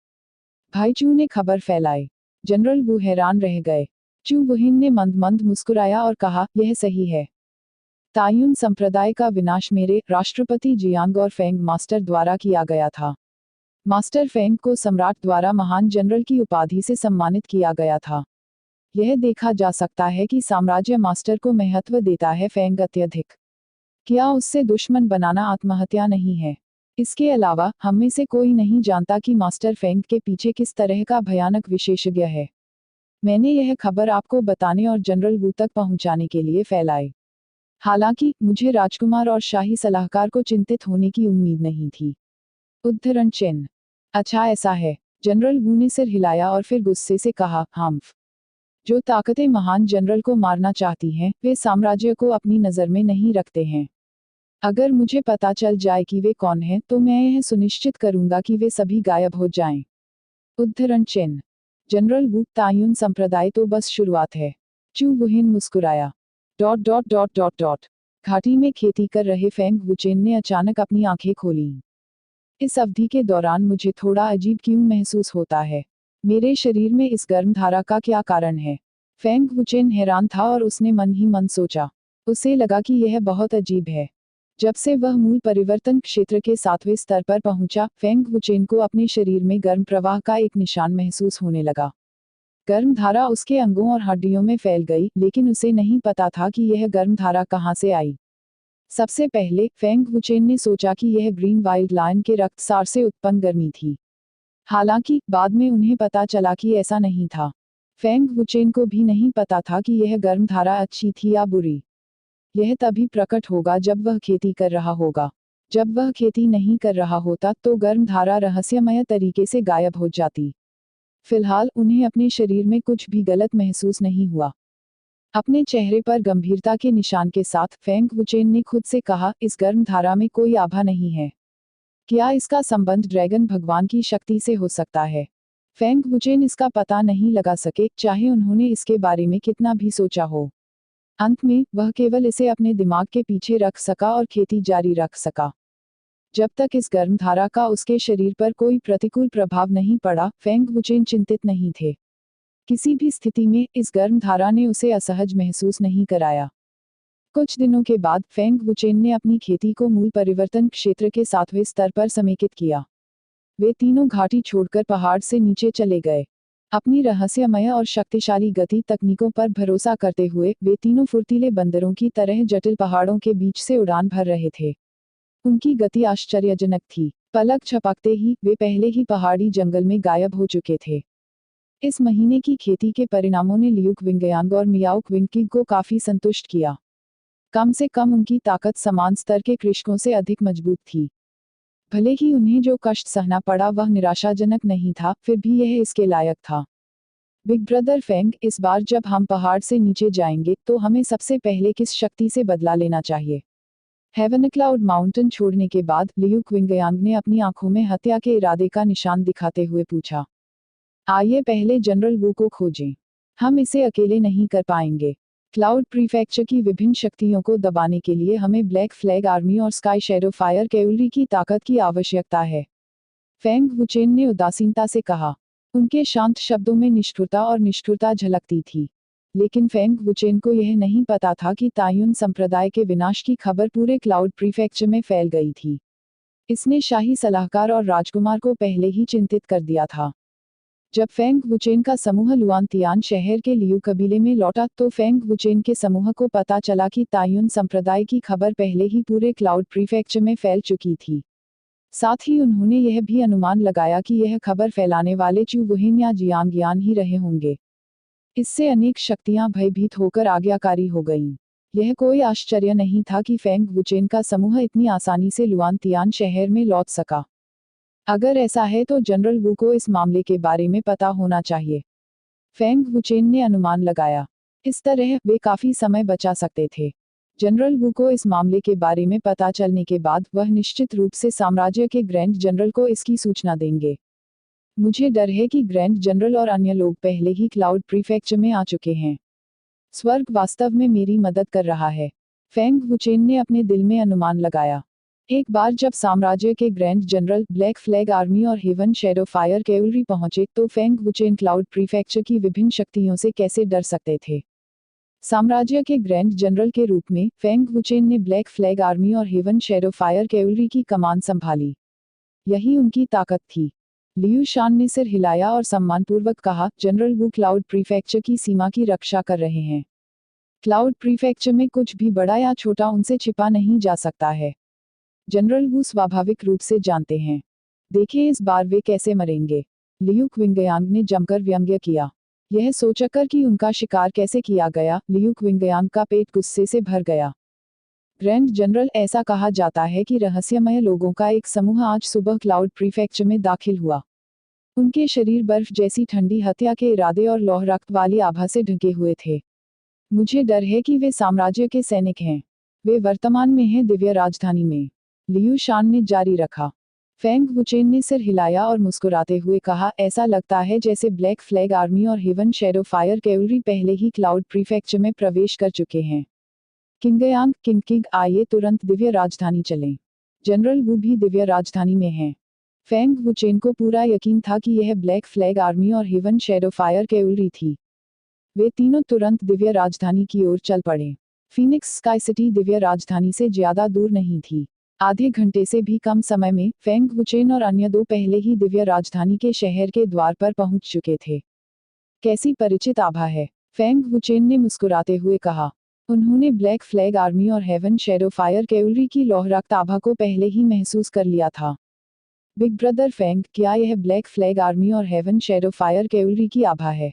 भाई चू ने खबर फैलाई। जनरल वू हैरान रह गए। चू वुहिन ने मंद मंद मुस्कुराया और कहा, यह सही है। तायुन संप्रदाय का विनाश मेरे राष्ट्रपति जियांग और फेंग मास्टर द्वारा किया गया था। मास्टर फेंग को सम्राट द्वारा महान जनरल की उपाधि से सम्मानित किया गया था। यह देखा जा सकता है कि साम्राज्य मास्टर को महत्व देता है, फेंग अत्यधिक। क्या उससे दुश्मन बनाना आत्महत्या नहीं है? इसके अलावा हम में से कोई नहीं जानता कि मास्टर फेंग के पीछे किस तरह का भयानक विशेषज्ञ है। मैंने यह खबर आपको बताने और जनरल वू तक पहुंचाने के लिए फैलाई। हालांकि मुझे राजकुमार और शाही सलाहकार को चिंतित होने की उम्मीद नहीं थी। उद्धरण चिन्ह। अच्छा ऐसा है। जनरल वू ने सिर हिलाया और फिर गुस्से से कहा, हम्फ। जो ताकतें महान जनरल को मारना चाहती हैं, वे साम्राज्य को अपनी नज़र में नहीं रखते हैं। अगर मुझे पता चल जाए कि वे कौन हैं, तो मैं यह सुनिश्चित करूंगा कि वे सभी गायब हो जाएं। उद्धरण चिन्ह। जनरल वू, तायुन संप्रदाय तो बस शुरुआत है। चू वुहिन मुस्कुराया। Dot dot dot dot dot. घाटी में खेती कर रहे फेंग वुचेन ने अचानक अपनी आंखें खोली। इस अवधि के दौरान मुझे थोड़ा अजीब क्यों महसूस होता है। मेरे शरीर में इस गर्म धारा का क्या कारण है? फेंग वुचेन हैरान था और उसने मन ही मन सोचा। उसे लगा कि यह बहुत अजीब है। जब से वह मूल परिवर्तन क्षेत्र के 7वें स्तर पर पहुंचा, फेंग वुचेन को अपने शरीर में गर्म प्रवाह का एक निशान महसूस होने लगा। गर्म धारा उसके अंगों और हड्डियों में फैल गई, लेकिन उसे नहीं पता था कि यह गर्म धारा कहां से आई। सबसे पहले फेंग वुचेन ने सोचा कि यह ग्रीन वाइल्ड लायन के रक्तसार से उत्पन्न गर्मी थी। हालांकि बाद में उन्हें पता चला कि ऐसा नहीं था। फेंग वुचेन को भी नहीं पता था कि यह गर्म धारा अच्छी थी या बुरी। यह तभी प्रकट होगा जब वह खेती कर रहा होगा। जब वह खेती नहीं कर रहा होता तो गर्म धारा रहस्यमय तरीके से गायब हो जाती। फिलहाल उन्हें अपने शरीर में कुछ भी गलत महसूस नहीं हुआ। अपने चेहरे पर गंभीरता के निशान के साथ फेंग वुचेन ने खुद से कहा, इस गर्म धारा में कोई आभा नहीं है। क्या इसका संबंध ड्रैगन भगवान की शक्ति से हो सकता है? फेंग वुचेन इसका पता नहीं लगा सके, चाहे उन्होंने इसके बारे में कितना भी सोचा हो। अंत में वह केवल इसे अपने दिमाग के पीछे रख सका और खेती जारी रख सका। जब तक इस गर्म धारा का उसके शरीर पर कोई प्रतिकूल प्रभाव नहीं पड़ा, फेंग वुचेन चिंतित नहीं थे। किसी भी स्थिति में इस गर्म धारा ने उसे असहज महसूस नहीं कराया। कुछ दिनों के बाद फेंग वुचेन ने अपनी खेती को मूल परिवर्तन क्षेत्र के 7वें स्तर पर समेकित किया। वे तीनों घाटी छोड़कर पहाड़ से नीचे चले गए। अपनी रहस्यमय और शक्तिशाली गति तकनीकों पर भरोसा करते हुए वे तीनों फुर्तीले बंदरों की तरह जटिल पहाड़ों के बीच से उड़ान भर रहे थे। उनकी गति आश्चर्यजनक थी। पलक झपकते ही वे पहले ही पहाड़ी जंगल में गायब हो चुके थे। इस महीने की खेती के परिणामों ने लियुक विंगयांग और मियाओक विंगकिग को काफी संतुष्ट किया। कम से कम उनकी ताकत समान स्तर के कृषकों से अधिक मजबूत थी। भले ही उन्हें जो कष्ट सहना पड़ा वह निराशाजनक नहीं था, फिर भी यह इसके लायक था। बिग ब्रदर फेंग, इस बार जब हम पहाड़ से नीचे जाएंगे तो हमें सबसे पहले किस शक्ति से बदला लेना चाहिए? हेवन क्लाउड माउंटेन छोड़ने के बाद लियुक विंगयांग ने अपनी आंखों में हत्या के इरादे का निशान दिखाते हुए पूछा। आइए पहले जनरल वू को खोजें। हम इसे अकेले नहीं कर पाएंगे। क्लाउड प्रीफेक्चर की विभिन्न शक्तियों को दबाने के लिए हमें ब्लैक फ्लैग आर्मी और स्काई शैडो फायर कैवलरी की ताकत की आवश्यकता है। फेंग वुचेन ने उदासीनता से कहा। उनके शांत शब्दों में निष्ठुरता और निष्ठुरता झलकती थी। लेकिन फेंग वुचेन को यह नहीं पता था कि तायुन संप्रदाय के विनाश की खबर पूरे क्लाउड प्रीफेक्चर में फैल गई थी। इसने शाही सलाहकार और राजकुमार को पहले ही चिंतित कर दिया था। जब फेंग वुचेन का समूह लुआनतियान शहर के लियू कबीले में लौटा तो फेंग वुचेन के समूह को पता चला कि तायुन संप्रदाय की खबर पहले ही पूरे क्लाउड प्रीफेक्चर में फैल चुकी थी। साथ ही उन्होंने यह भी अनुमान लगाया कि यह खबर फैलाने वाले चू वुहिन या जियांगियान ही रहे होंगे। इससे अनेक शक्तियां भयभीत होकर आज्ञाकारी हो गईं। यह कोई आश्चर्य नहीं था कि फेंग वुचेन का समूह इतनी आसानी से लुआनतियान शहर में लौट सका। अगर ऐसा है तो जनरल वू को इस मामले के बारे में पता होना चाहिए, फेंग वुचेन ने अनुमान लगाया। इस तरह वे काफी समय बचा सकते थे। जनरल वू को इस मामले के बारे में पता चलने के बाद वह निश्चित रूप से साम्राज्य के ग्रैंड जनरल को इसकी सूचना देंगे। मुझे डर है कि ग्रैंड जनरल और अन्य लोग पहले ही क्लाउड प्रीफेक्चर में आ चुके हैं। स्वर्ग वास्तव में मेरी मदद कर रहा है, फेंग वुचेन ने अपने दिल में अनुमान लगाया। एक बार जब साम्राज्य के grand general black flag army और हेवन शैडो फायर कैवलरी पहुंचे तो फेंग वुचेन क्लाउड प्रीफेक्चर की विभिन्न शक्तियों से कैसे डर सकते थे। साम्राज्य के ग्रैंड जनरल के रूप में फेंग वुचेन ने ब्लैक फ्लैग आर्मी और हेवन शैडो फायर कैवलरी की कमान संभाली। यही उनकी ताकत थी। लियू शान ने सिर हिलाया और सम्मानपूर्वक कहा, जनरल वू क्लाउड प्रीफेक्चर की सीमा की रक्षा कर रहे हैं। क्लाउड प्रीफेक्चर में कुछ भी बड़ा या छोटा उनसे छिपा नहीं जा सकता है। जनरल वू स्वाभाविक रूप से जानते हैं। देखिए इस बार वे कैसे मरेंगे। लियू क्विंगयांग ने जमकर व्यंग्य किया। यह सोचकर कि उनका शिकार कैसे किया गया, लियू क्विंगयांग का पेट गुस्से से भर गया। ग्रैंड जनरल, ऐसा कहा जाता है कि रहस्यमय लोगों का एक समूह आज सुबह क्लाउड प्रीफेक्चर में दाखिल हुआ। उनके शरीर बर्फ जैसी ठंडी हत्या के इरादे और लौह रक्त वाली आभा से ढके हुए थे। मुझे डर है कि वे साम्राज्य के सैनिक हैं। वे वर्तमान में हैं दिव्य राजधानी में, लियू शान ने जारी रखा। फेंग वुचेन ने सिर हिलाया और मुस्कुराते हुए कहा, ऐसा लगता है जैसे ब्लैक फ्लैग आर्मी और हेवन शैडो फायर कैवलरी पहले ही क्लाउड प्रीफेक्चर में प्रवेश कर चुके हैं। किंगयांग, किंग, आइए तुरंत दिव्य राजधानी चलें। जनरल वू भी दिव्य राजधानी में हैं। फेंग वुचेन को पूरा यकीन था कि यह ब्लैक फ्लैग आर्मी और हेवन शैडो फायर कैवलरी थी। वे तीनों तुरंत दिव्य राजधानी की ओर चल पड़े। फीनिक्स स्काई सिटी दिव्य राजधानी से ज्यादा दूर नहीं थी। आधे घंटे से भी कम समय में फेंग वुचेन और अन्य दो पहले ही दिव्य राजधानी के शहर के द्वार पर पहुंच चुके थे। कैसी परिचित आभा है, फेंग वुचेन ने मुस्कुराते हुए कहा। उन्होंने ब्लैक फ्लैग आर्मी और हेवन शैडो फायर कैवलरी की लौह रक्त आभा को पहले ही महसूस कर लिया था। बिग ब्रदर फेंग, क्या यह ब्लैक फ्लैग आर्मी और हेवन शैडो फायर कैवलरी की आभा है?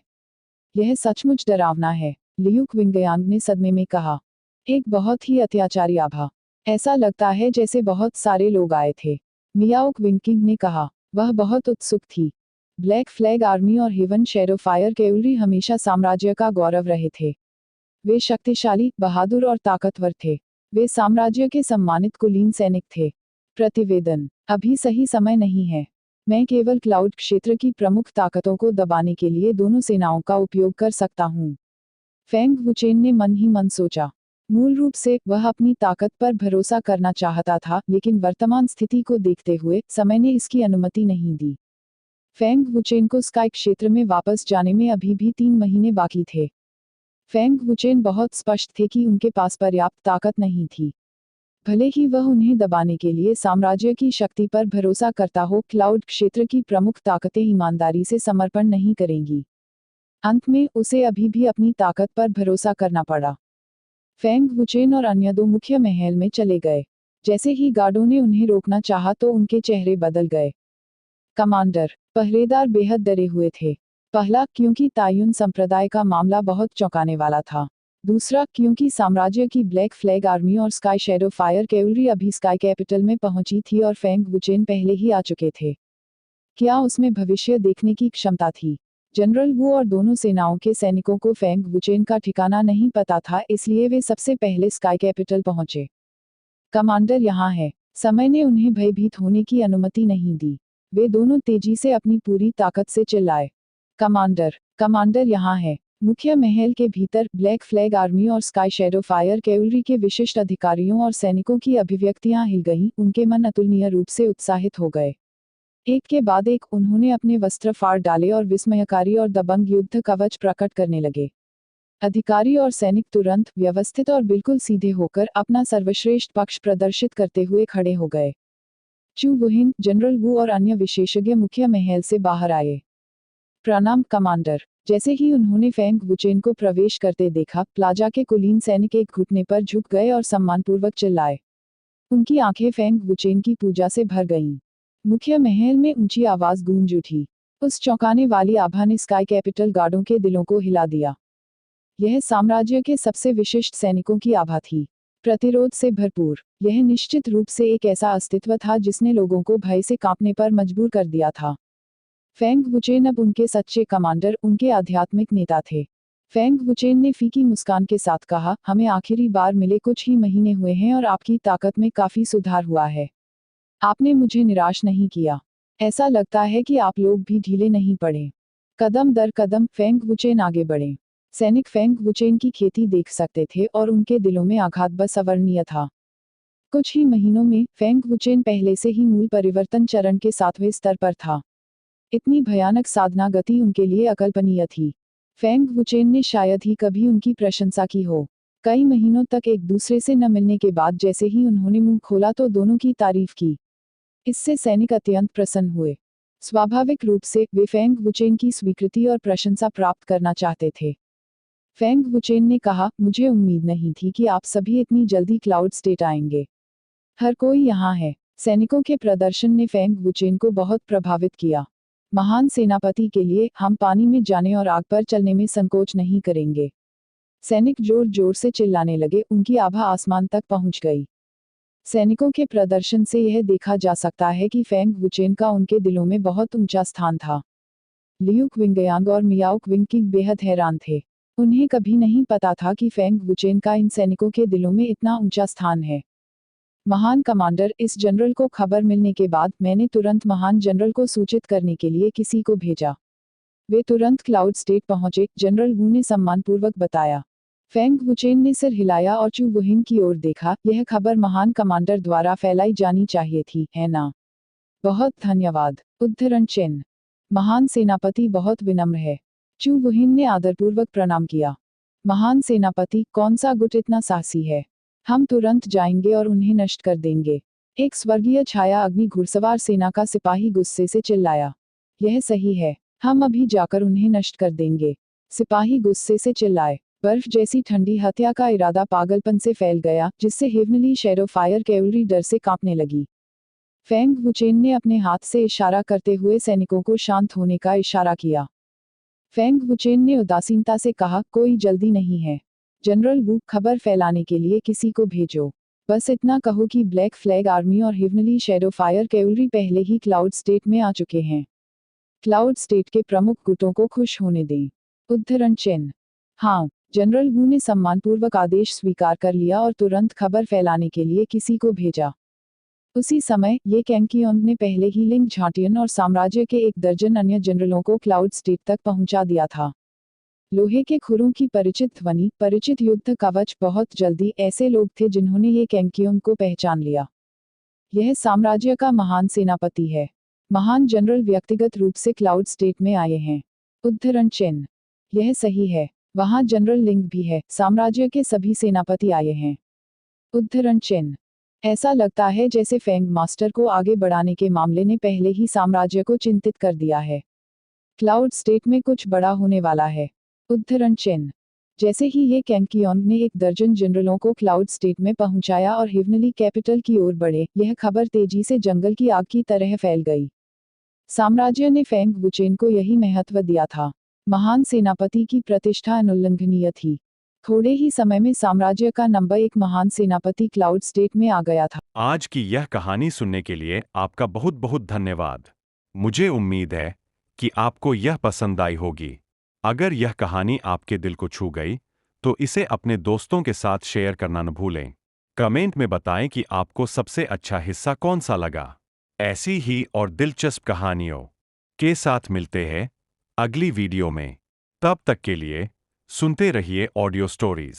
यह सचमुच डरावना है, लियू क्विंगयांग ने सदमे में कहा। एक बहुत ही अत्याचारी आभा। ऐसा लगता है जैसे बहुत सारे लोग आए थे, मियाओ क्विंकिंग ने कहा। वह बहुत उत्सुक थी। ब्लैक फ्लैग आर्मी और हेवन शैडो फायर कैवलरी हमेशा साम्राज्य का गौरव रहे थे। वे शक्तिशाली, बहादुर और ताकतवर थे। वे साम्राज्य के सम्मानित कुलीन सैनिक थे। प्रतिवेदन, अभी सही समय नहीं है। मैं केवल क्लाउड क्षेत्र की प्रमुख ताकतों को दबाने के लिए दोनों सेनाओं का उपयोग कर सकता हूँ, फेंग वुचेन ने मन ही मन सोचा। मूल रूप से वह अपनी ताकत पर भरोसा करना चाहता था, लेकिन वर्तमान स्थिति को देखते हुए समय ने इसकी अनुमति नहीं दी। फेंग वुचेन को स्काई क्षेत्र में वापस जाने में अभी भी 3 महीने बाकी थे। फेंग वुचेन बहुत स्पष्ट थे कि उनके पास पर्याप्त ताकत नहीं थी। भले ही वह उन्हें दबाने के लिए साम्राज्य की शक्ति पर भरोसा करता हो, क्लाउड क्षेत्र की प्रमुख ताकतें ईमानदारी से समर्पण नहीं करेंगी। अंत में उसे अभी भी अपनी ताकत पर भरोसा करना पड़ा। फेंग वुचेन और अन्य दो मुख्य महल में चले गए। जैसे ही गार्डों ने उन्हें रोकना चाहा तो उनके चेहरे बदल गए। कमांडर, पहरेदार बेहद डरे हुए थे। पहला, क्योंकि तायुन संप्रदाय का मामला बहुत चौंकाने वाला था। दूसरा, क्योंकि साम्राज्य की ब्लैक फ्लैग आर्मी और स्काई शैडो फायर कैवलरी अभी स्काई कैपिटल में पहुंची थी और फेंग वुचेन पहले ही आ चुके थे। क्या उसमें भविष्य देखने की क्षमता थी? जनरल वू और दोनों सेनाओं के सैनिकों को फेंग वुचेन का ठिकाना नहीं पता था, इसलिए वे सबसे पहले स्काई कैपिटल पहुंचे। कमांडर यहाँ है। समय ने उन्हें भयभीत होने की अनुमति नहीं दी। वे दोनों तेजी से अपनी पूरी ताकत से चिल्लाए, कमांडर, कमांडर यहाँ है। मुख्य महल के भीतर ब्लैक फ्लैग आर्मी और स्काई शैडो फायर कैवलरी के विशिष्ट अधिकारियों और सैनिकों की अभिव्यक्तियां हिल गईं, उनके मन अतुलनीय रूप से उत्साहित हो गए। एक के बाद एक उन्होंने अपने वस्त्र फाड़ डाले और विस्मयकारी और दबंग युद्ध कवच प्रकट करने लगे। अधिकारी और सैनिक तुरंत, व्यवस्थित और बिल्कुल सीधे होकर अपना सर्वश्रेष्ठ पक्ष प्रदर्शित करते हुए खड़े हो गए। चू वुहिन, जनरल वू और अन्य विशेषज्ञ मुख्य महल से बाहर आए। प्रणाम कमांडर। जैसे ही उन्होंने फेंग वुचेन को प्रवेश करते देखा, प्लाजा के कुलीन सैनिक एक घुटने पर झुक गए और सम्मानपूर्वक चिल्लाए। उनकी आंखें फेंग वुचेन की पूजा से भर गईं। मुख्य महल में ऊंची आवाज गूंज उठी। उस चौंकाने वाली आभा ने स्काई कैपिटल गार्डों के दिलों को हिला दिया। यह साम्राज्य के सबसे विशिष्ट सैनिकों की आभा थी। प्रतिरोध से भरपूर, यह निश्चित रूप से एक ऐसा अस्तित्व था जिसने लोगों को भय से कांपने पर मजबूर कर दिया था। फेंग वुचेन अब उनके सच्चे कमांडर, उनके आध्यात्मिक नेता थे। फेंग वुचेन ने फीकी मुस्कान के साथ कहा, हमें आखिरी बार मिले कुछ ही महीने हुए हैं और आपकी ताकत में काफी सुधार हुआ है। आपने मुझे निराश नहीं किया। ऐसा लगता है कि आप लोग भी ढीले नहीं पड़े। कदम दर कदम फेंग वुचेन आगे बढ़े। सैनिक फेंग वुचेन की खेती देख सकते थे और उनके दिलों में आघात बस अवर्णनीय था। कुछ ही महीनों में फेंग वुचेन पहले से ही मूल परिवर्तन चरण के 7वें स्तर पर था। इतनी भयानक साधना गति उनके लिए अकल्पनीय थी। फेंग वुचेन ने शायद ही कभी उनकी प्रशंसा की हो। कई महीनों तक एक दूसरे से न मिलने के बाद जैसे ही उन्होंने मुंह खोला तो दोनों की तारीफ की। इससे सैनिक अत्यंत प्रसन्न हुए। स्वाभाविक रूप से वे फेंग वुचेन की स्वीकृति और प्रशंसा प्राप्त करना चाहते थे। फेंग वुचेन ने कहा, मुझे उम्मीद नहीं थी कि आप सभी इतनी जल्दी क्लाउड स्टेट आएंगे। हर कोई यहाँ है। सैनिकों के प्रदर्शन ने फेंग वुचेन को बहुत प्रभावित किया। महान सेनापति के लिए हम पानी में जाने और आग पर चलने में संकोच नहीं करेंगे। सैनिक जोर जोर से चिल्लाने लगे, उनकी आभा आसमान तक पहुंच गई। सैनिकों के प्रदर्शन से यह देखा जा सकता है कि फेंग वुचेन का उनके दिलों में बहुत ऊंचा स्थान था। लियू क्विंगयांग और मियाओ क्विंगकिंग बेहद हैरान थे। उन्हें कभी नहीं पता था कि फेंग वुचेन का इन सैनिकों के दिलों में इतना ऊंचा स्थान है। महान कमांडर, इस जनरल को खबर मिलने के बाद मैंने तुरंत महान जनरल को सूचित करने के लिए किसी को भेजा। वे तुरंत क्लाउड स्टेट पहुंचे, जनरल वू ने सम्मानपूर्वक बताया। फेंग वुचेन ने सिर हिलाया और चू वुहिन की ओर देखा। यह खबर महान कमांडर द्वारा फैलाई जानी चाहिए थी, है ना? बहुत धन्यवाद। उद्धरण चिन्ह। महान सेनापति बहुत विनम्र है। चू वुहिन ने आदरपूर्वक प्रणाम किया। महान सेनापति, कौन सा गुट इतना साहसी है? हम तुरंत जाएंगे और उन्हें नष्ट कर देंगे। एक स्वर्गीय छाया अग्नि घुड़सवार सेना का सिपाही गुस्से से चिल्लाया। यह सही है, हम अभी जाकर उन्हें नष्ट कर देंगे। सिपाही गुस्से से चिल्लाए। बर्फ जैसी ठंडी हत्या का इरादा पागलपन से फैल गया, जिससे हेवनली शैडो फायर कैवलरी डर से कांपने लगी। फेंग वुचेन ने अपने हाथ से इशारा करते हुए सैनिकों को शांत होने का इशारा किया। फेंग वुचेन ने उदासीनता से कहा, कोई जल्दी नहीं है। जनरल वू, खबर फैलाने के लिए किसी को भेजो। बस इतना कहो कि ब्लैक फ्लैग आर्मी और हेवनली शैडो फायर कैवलरी पहले ही क्लाउड स्टेट में आ चुके हैं। क्लाउड स्टेट के प्रमुख गुटों को खुश होने दें। उद्धरण चिन्ह। हाँ, जनरल वू ने सम्मानपूर्वक आदेश स्वीकार कर लिया और तुरंत खबर फैलाने के लिए किसी को भेजा। उसी समय ये कैंकियोंग ने पहले ही लिंग झाटियन और साम्राज्य के 1 दर्जन अन्य जनरलों को क्लाउड स्टेट तक पहुंचा दिया था। लोहे के खुरों की परिचित ध्वनि, परिचित युद्ध कवच, बहुत जल्दी ऐसे लोग थे जिन्होंने ये कैंकियोंग को पहचान लिया। यह साम्राज्य का महान सेनापति है। महान जनरल व्यक्तिगत रूप से क्लाउड स्टेट में आए हैं। उद्धरण चिन्ह। यह सही है, वहां जनरल लिंग भी है। साम्राज्य के सभी सेनापति आए हैं। उद्धरण चिन्ह। ऐसा लगता है जैसे फेंग मास्टर को आगे बढ़ाने के मामले ने पहले ही साम्राज्य को चिंतित कर दिया है। क्लाउड स्टेट में कुछ बड़ा होने वाला है। उद्धरण चिन्ह। जैसे ही ये कैंकियोंग ने 1 दर्जन जनरलों को क्लाउड स्टेट में पहुंचाया और हेवनली कैपिटल की ओर बढ़े, यह खबर तेजी से जंगल की आग की तरह फैल गई। साम्राज्य ने फेंग वुचेन को यही महत्व दिया था। महान सेनापति की प्रतिष्ठा अनुल्लंघनीय थी। थोड़े ही समय में साम्राज्य का नंबर 1 महान सेनापति क्लाउड स्टेट में आ गया था। आज की यह कहानी सुनने के लिए आपका बहुत बहुत धन्यवाद। मुझे उम्मीद है कि आपको यह पसंद आई होगी। अगर यह कहानी आपके दिल को छू गई, तो इसे अपने दोस्तों के साथ शेयर करना न भूलें। कमेंट में बताएं कि आपको सबसे अच्छा हिस्सा कौन सा लगा। ऐसी ही और दिलचस्प कहानियों के साथ मिलते हैं अगली वीडियो में। तब तक के लिए सुनते रहिए ऑडियो स्टोरीज।